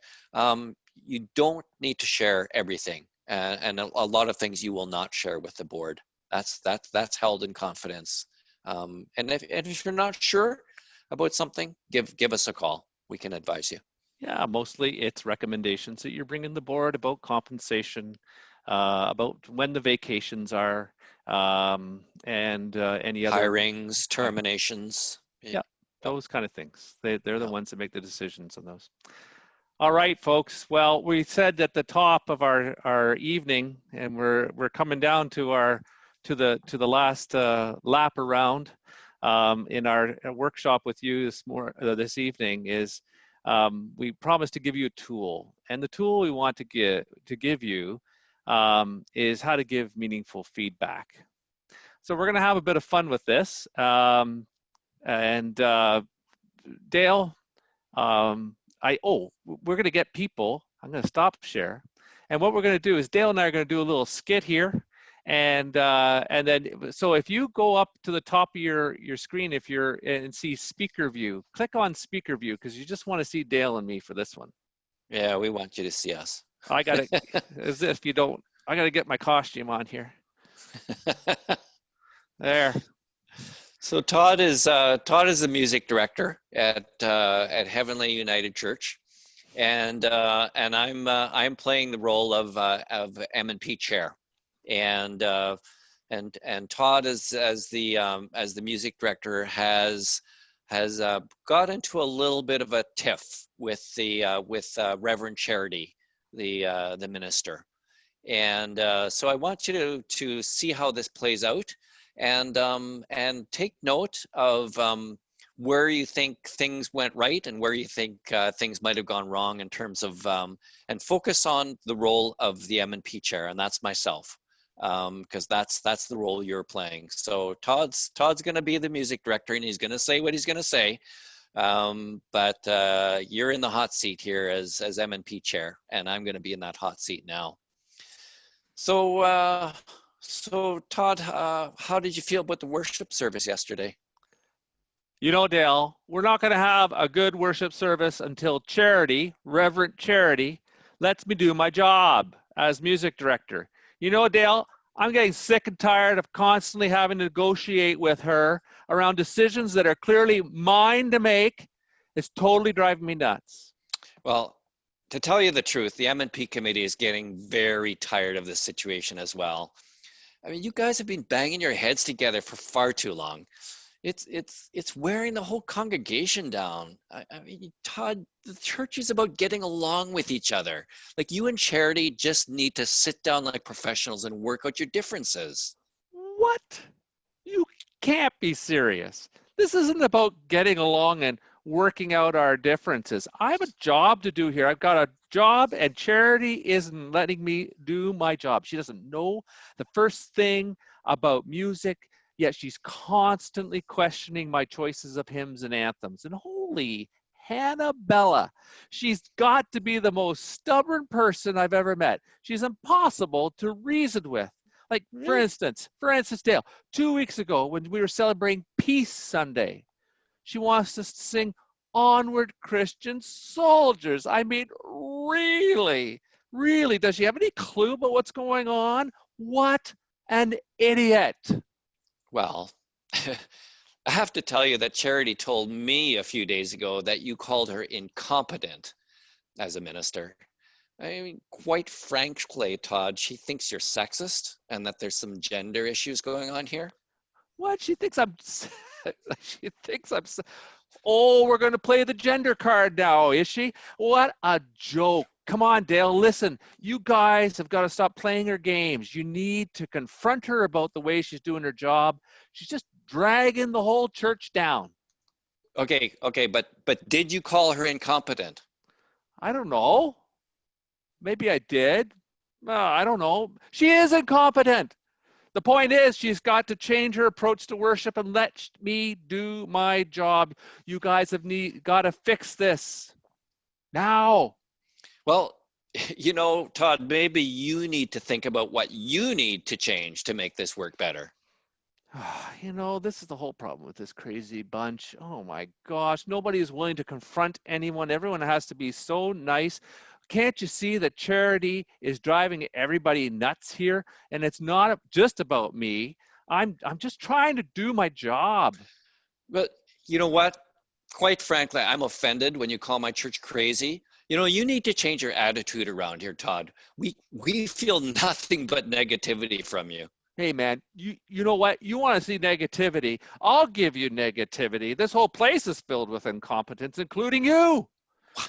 you don't need to share everything. And a lot of things you will not share with the board. That's held in confidence. And if you're not sure about something, give us a call. We can advise you. Yeah, mostly it's recommendations that you're bringing the board about compensation, about when the vacations are, and any other Hirings, terminations. Yeah, those kind of things. They're the ones that make the decisions on those. All right, folks. Well, we said at the top of our evening, and we're coming down to the last lap around in our workshop with you this evening. Is we promised to give you a tool, and the tool we want to give you is how to give meaningful feedback. So we're going to have a bit of fun with this. Dale, we're going to get people. I'm going to stop share, and what we're going to do is Dale and I are going to do a little skit here, and then so if you go up to the top of your screen, if you're and see speaker view, click on speaker view because you just want to see Dale and me for this one. Yeah, we want you to see us. I got it. As if you don't, I got to get my costume on here. There. So Todd is the music director at Heavenly United Church, and I'm playing the role of MnP chair, and Todd as the music director has got into a little bit of a tiff with Reverend Charity, the minister, and so I want you to see how this plays out. And take note of where you think things went right and where you think things might have gone wrong in terms of, and focus on the role of the MnP chair, and that's myself, because that's the role you're playing. So Todd's going to be the music director, and he's going to say what he's going to say, but you're in the hot seat here as MnP chair, and I'm going to be in that hot seat now. So Todd, how did you feel about the worship service yesterday? You know, Dale, we're not going to have a good worship service until Charity, Reverend Charity, lets me do my job as music director. You know, Dale, I'm getting sick and tired of constantly having to negotiate with her around decisions that are clearly mine to make. It's totally driving me nuts. Well, to tell you the truth, the MnP committee is getting very tired of this situation as well. I mean, you guys have been banging your heads together for far too long. It's wearing the whole congregation down. I mean, Todd, the church is about getting along with each other. Like, you and Charity just need to sit down like professionals and work out your differences. What? You can't be serious. This isn't about getting along and working out our differences. I have a job to do here. I've got a job, and Charity isn't letting me do my job. She doesn't know the first thing about music, yet she's constantly questioning my choices of hymns and anthems. And holy Hannah-Bella, she's got to be the most stubborn person I've ever met. She's impossible to reason with. Like, for instance, Dale, 2 weeks ago when we were celebrating Peace Sunday, she wants us to sing Onward Christian Soldiers. I mean, really? Does she have any clue about what's going on? What an idiot. Well, I have to tell you that Charity told me a few days ago that you called her incompetent as a minister. I mean, quite frankly, Todd, she thinks you're sexist and that there's some gender issues going on here. What? She thinks I'm... Oh, we're going to play the gender card now, is she? What a joke. Come on, Dale, listen. You guys have got to stop playing her games. You need to confront her about the way she's doing her job. She's just dragging the whole church down. Okay, but did you call her incompetent? I don't know. Maybe I did. I don't know. She is incompetent. The point is, she's got to change her approach to worship and let me do my job. You guys have got to fix this now. Well, you know, Todd, maybe you need to think about what you need to change to make this work better. You know, this is the whole problem with this crazy bunch. Oh my gosh, nobody is willing to confront anyone. Everyone has to be so nice. Can't you see that Charity is driving everybody nuts here? And it's not just about me. I'm just trying to do my job. But you know what? Quite frankly, I'm offended when you call my church crazy. You know, you need to change your attitude around here, Todd. We feel nothing but negativity from you. Hey man, you know what? You want to see negativity? I'll give you negativity. This whole place is filled with incompetence, including you.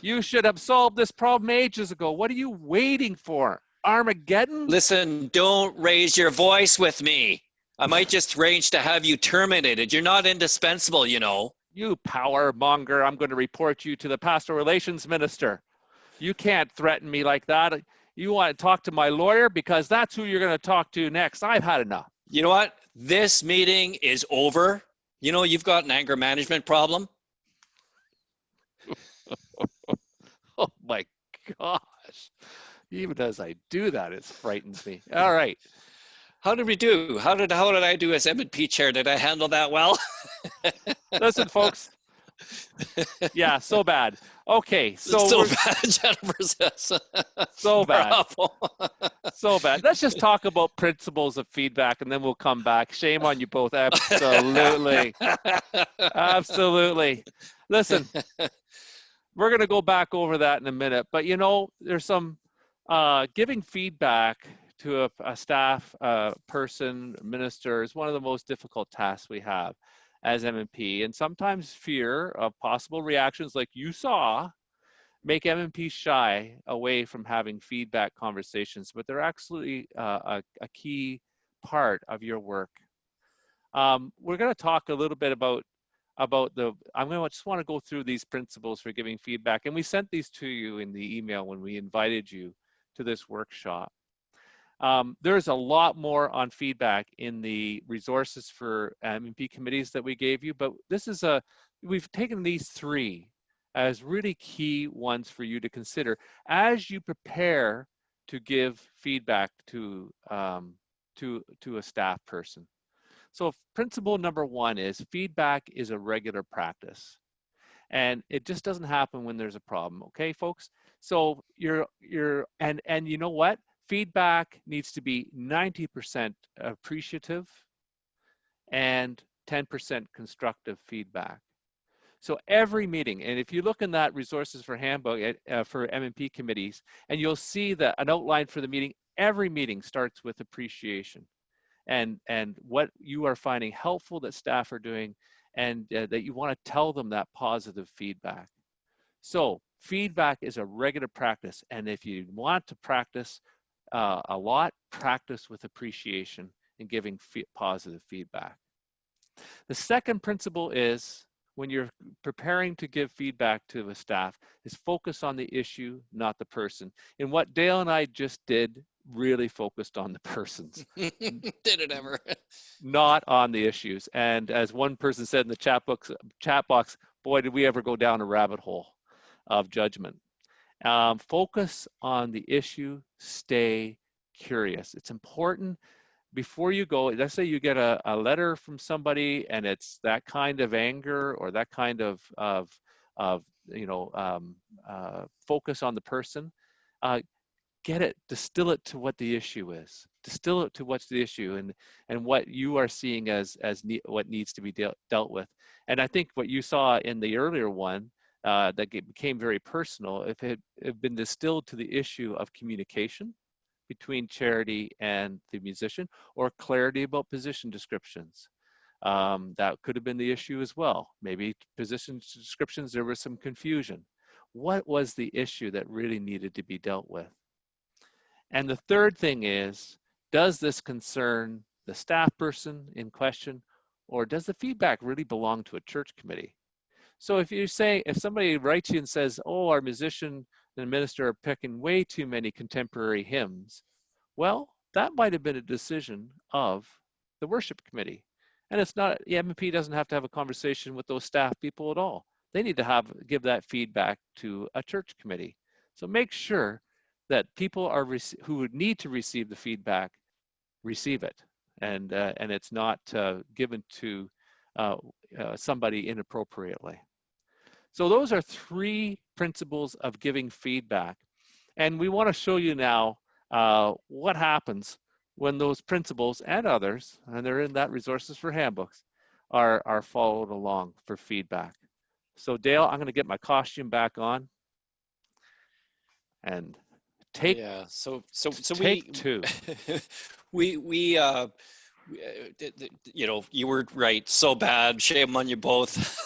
You should have solved this problem ages ago. What are you waiting for? Armageddon? Listen, don't raise your voice with me. I might just arrange to have you terminated. You're not indispensable, you know. You power monger, I'm going to report you to the pastoral relations minister. You can't threaten me like that. You want to talk to my lawyer because that's who you're going to talk to next. I've had enough. You know what? This meeting is over. You know, you've got an anger management problem. Oh my gosh. Even as I do that, it frightens me. All right. How did we do? How did I do as MnP chair? Did I handle that well? Listen, folks. Yeah, so bad. Okay, so bad, Jennifer says. So bad. Bravo. So bad. Let's just talk about principles of feedback and then we'll come back. Shame on you both. Absolutely. Absolutely. Listen, we're going to go back over that in a minute, but you know, there's some giving feedback to a staff person, minister is one of the most difficult tasks we have as MnP, and sometimes fear of possible reactions like you saw make MnP shy away from having feedback conversations, but they're absolutely a key part of your work. We're going to talk a little bit about just want to go through these principles for giving feedback, and we sent these to you in the email when we invited you to this workshop. There's a lot more on feedback in the resources for MnP committees that we gave you, but we've taken these three as really key ones for you to consider as you prepare to give feedback to a staff person. So principle number one is feedback is a regular practice, and it just doesn't happen when there's a problem. Okay, folks. So and you know what? Feedback needs to be 90% appreciative and 10% constructive feedback. So every meeting, and if you look in that resources for handbook for MnP committees, and you'll see that an outline for the meeting, every meeting starts with appreciation and what you are finding helpful that staff are doing, and that you want to tell them that positive feedback. So feedback is a regular practice, and if you want to practice a lot, practice with appreciation and giving positive feedback. The second principle is when you're preparing to give feedback to a staff is focus on the issue, not the person. And what Dale and I just did really focused on the persons. Did it ever? Not on the issues. And as one person said in the chat box, boy, did we ever go down a rabbit hole of judgment. Focus on the issue, stay curious. It's important before you go, let's say you get a letter from somebody and it's that kind of anger or that kind of focus on the person, get it, distill it to what the issue is. Distill it to what's the issue and what you are seeing as what needs to be dealt with. And I think what you saw in the earlier one, that became very personal, if it had been distilled to the issue of communication between Charity and the musician, or clarity about position descriptions. That could have been the issue as well. Maybe position descriptions, there was some confusion. What was the issue that really needed to be dealt with? And the third thing is, does this concern the staff person in question, or does the feedback really belong to a church committee? So if somebody writes you and says, oh, our musician and minister are picking way too many contemporary hymns, well, that might have been a decision of the worship committee. And it's not, the MnP doesn't have to have a conversation with those staff people at all. They need to give that feedback to a church committee. So make sure that people who would need to receive the feedback receive it, and it's not given to somebody inappropriately. So those are three principles of giving feedback. And we want to show you now what happens when those principles and others, and they're in that resources for handbooks, are followed along for feedback. So Dale, I'm going to get my costume back on and Take Yeah. So take two. we you know, you were right. So bad. Shame on you both.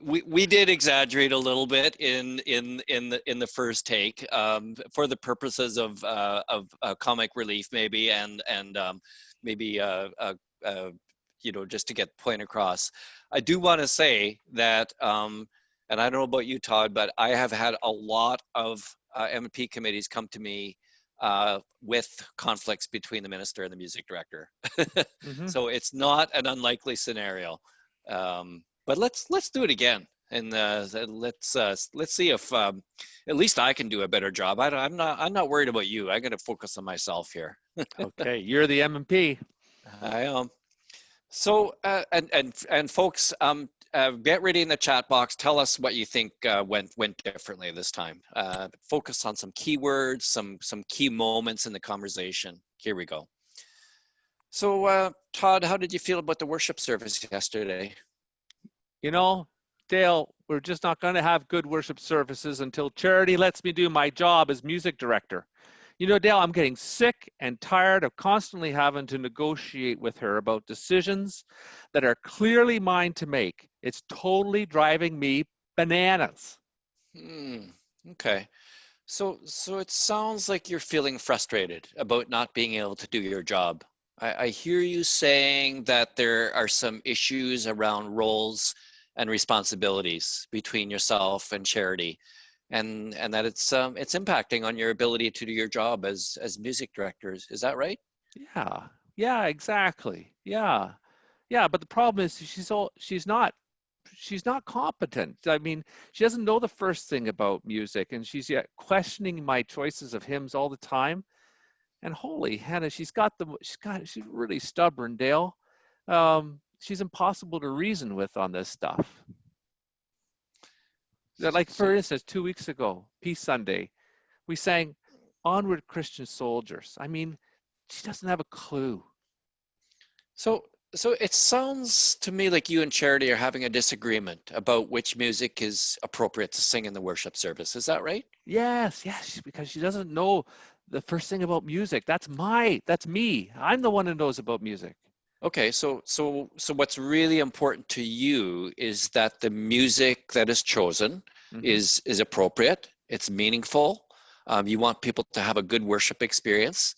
We did exaggerate a little bit in the first take for the purposes of comic relief, maybe, and maybe you know, just to get the point across. I do want to say that, and I don't know about you, Todd, but I have had a lot of MnP committees come to me with conflicts between the minister and the music director. Mhm. So it's not an unlikely scenario. But let's do it again, and let's see if at least I can do a better job. I'm not worried about you. I got to focus on myself here. Okay, you're the MnP. I am. So and folks, get ready in the chat box. Tell us what you think went differently this time. Focus on some keywords, some key moments in the conversation. Here we go. So Todd, how did you feel about the worship service yesterday? You know, Dale, we're just not going to have good worship services until Charity lets me do my job as music director. You know, Dale, I'm getting sick and tired of constantly having to negotiate with her about decisions that are clearly mine to make. It's totally driving me bananas. Okay. So it sounds like you're feeling frustrated about not being able to do your job. I hear you saying that there are some issues around roles and responsibilities between yourself and Charity, and that it's impacting on your ability to do your job as music directors. Is that right? Yeah, exactly. Yeah. But the problem is she's not competent. I mean, she doesn't know the first thing about music, and she's yet questioning my choices of hymns all the time. And holy Hannah, she's really stubborn, Dale. She's impossible to reason with on this stuff. Like, for instance, 2 weeks ago, Peace Sunday, we sang Onward Christian Soldiers. I mean, she doesn't have a clue. So it sounds to me like you and Charity are having a disagreement about which music is appropriate to sing in the worship service. Is that right? Yes, because she doesn't know the first thing about music. That's me. I'm the one who knows about music. Okay, so what's really important to you is that the music that is chosen is appropriate, it's meaningful. You want people to have a good worship experience.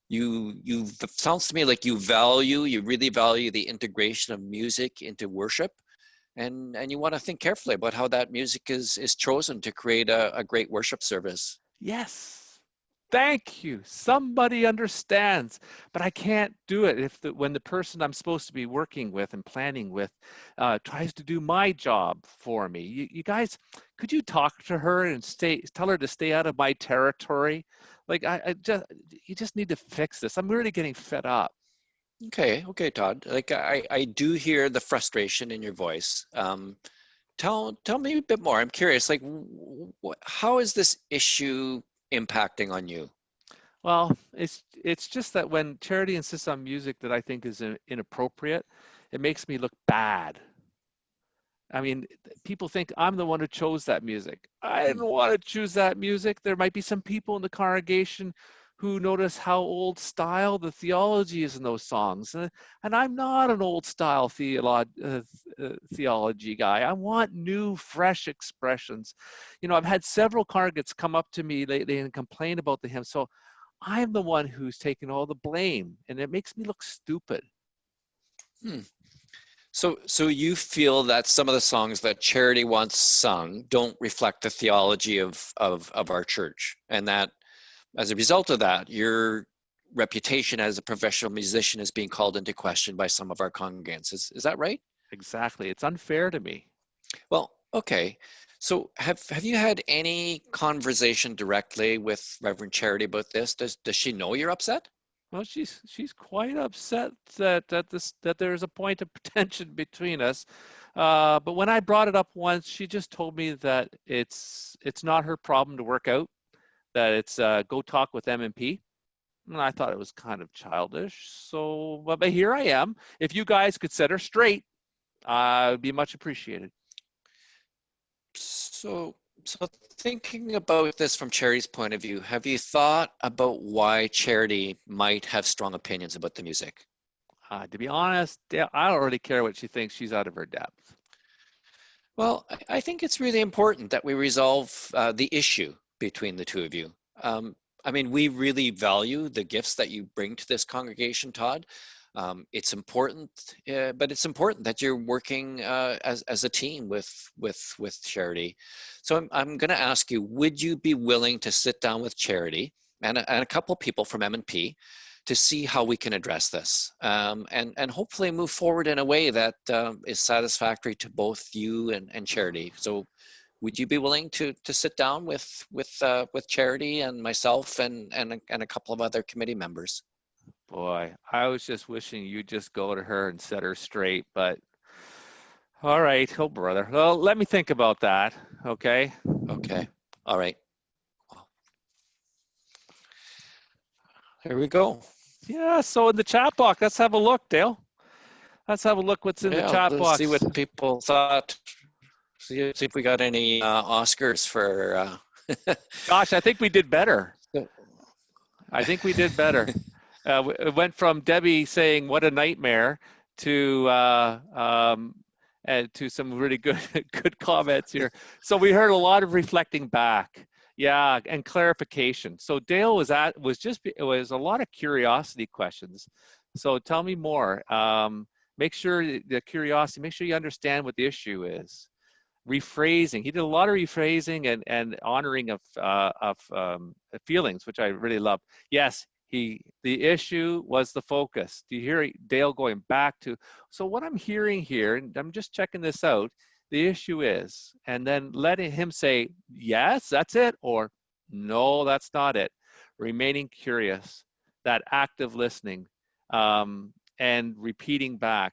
It sounds to me like you really value the integration of music into worship, and you want to think carefully about how that music is chosen to create a great worship service. Yes. Thank you. Somebody understands, but I can't do it when the person I'm supposed to be working with and planning with tries to do my job for me. You guys, could you talk to her and tell her to stay out of my territory? Like, you just need to fix this. I'm really getting fed up. Okay, Todd. Like I do hear the frustration in your voice. Tell me a bit more. I'm curious. Like, how is this issue impacting on you? Well, it's just that when Charity insists on music that I think is inappropriate, it makes me look bad. I mean, people think I'm the one who chose that music. I didn't want to choose that music. There might be some people in the congregation who notice how old style the theology is in those songs. And I'm not an old style theology guy. I want new, fresh expressions. You know, I've had several congregants come up to me lately and complain about the hymn. So I'm the one who's taking all the blame, and it makes me look stupid. So you feel that some of the songs that Charity once sung don't reflect the theology of our church, and that as a result of that, your reputation as a professional musician is being called into question by some of our congregants. Is that right? Exactly. It's unfair to me. Well, okay. So have you had any conversation directly with Reverend Charity about this? Does she know you're upset? Well, she's quite upset that there's a point of tension between us. But when I brought it up once, she just told me that it's not her problem to work out, that it's go talk with MnP. And I thought it was kind of childish. So, but here I am. If you guys could set her straight, it'd be much appreciated. So thinking about this from Charity's point of view, have you thought about why Charity might have strong opinions about the music? To be honest, Dale, I don't really care what she thinks. She's out of her depth. Well, I think it's really important that we resolve the issue between the two of you. I mean, we really value the gifts that you bring to this congregation, Todd. It's important, but it's important that you're working as a team with Charity. So I'm going to ask you: would you be willing to sit down with Charity and a couple people from MnP to see how we can address this, and hopefully move forward in a way that is satisfactory to both you and Charity? So would you be willing to sit down with Charity and myself and a couple of other committee members? Boy, I was just wishing you'd just go to her and set her straight, but all right. Oh, brother. Well, let me think about that. Okay. Okay. All right. Here we go. Yeah. So in the chat box, let's have a look, Dale. Let's have a look what's in the chat Let's box. see what people thought. See if we got any Oscars for. Gosh, I think we did better. So- I think we did better. It went from Debbie saying "what a nightmare" to some really good good comments here. So we heard a lot of reflecting back, yeah, and clarification. So Dale was it was a lot of curiosity questions. So tell me more. Make sure the curiosity. Make sure you understand what the issue is. Rephrasing. He did a lot of rephrasing and honoring of feelings, which I really love. Yes. The issue was the focus. Do you hear Dale going back to, so what I'm hearing here, and I'm just checking this out, the issue is, and then letting him say, yes, that's it, or no, that's not it. Remaining curious, that active listening, and repeating back.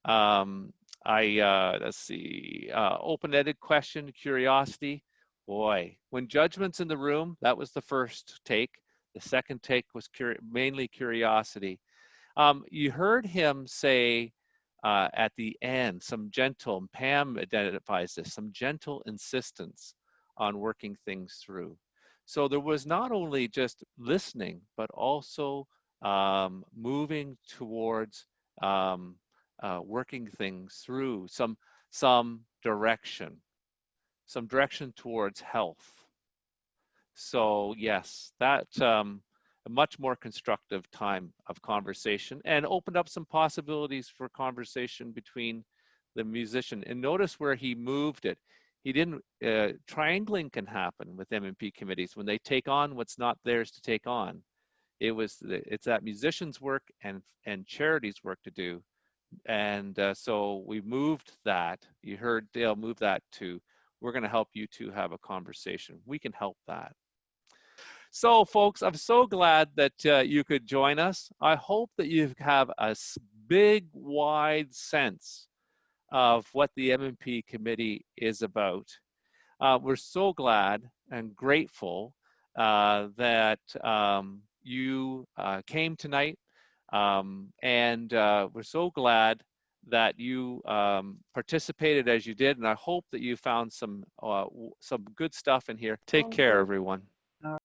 Let's see, open-ended question, curiosity. Boy, when judgment's in the room, that was the first take. The second take was mainly curiosity. You heard him say at the end, some gentle, and Pam identifies this, some gentle insistence on working things through. So there was not only just listening, but also moving towards working things through, some direction towards health. So yes, that a much more constructive time of conversation and opened up some possibilities for conversation between the musician. And notice where he moved it. He didn't, triangling can happen with MnP committees when they take on what's not theirs to take on. It's that musician's work and Charity's work to do. And so we moved that. You heard Dale move that to, we're going to help you two have a conversation. We can help that. So folks, I'm so glad that you could join us. I hope that you have a big, wide sense of what the MnP committee is about. We're so glad and grateful that you came tonight. And we're so glad that you participated as you did. And I hope that you found some good stuff in here. Take care, everyone.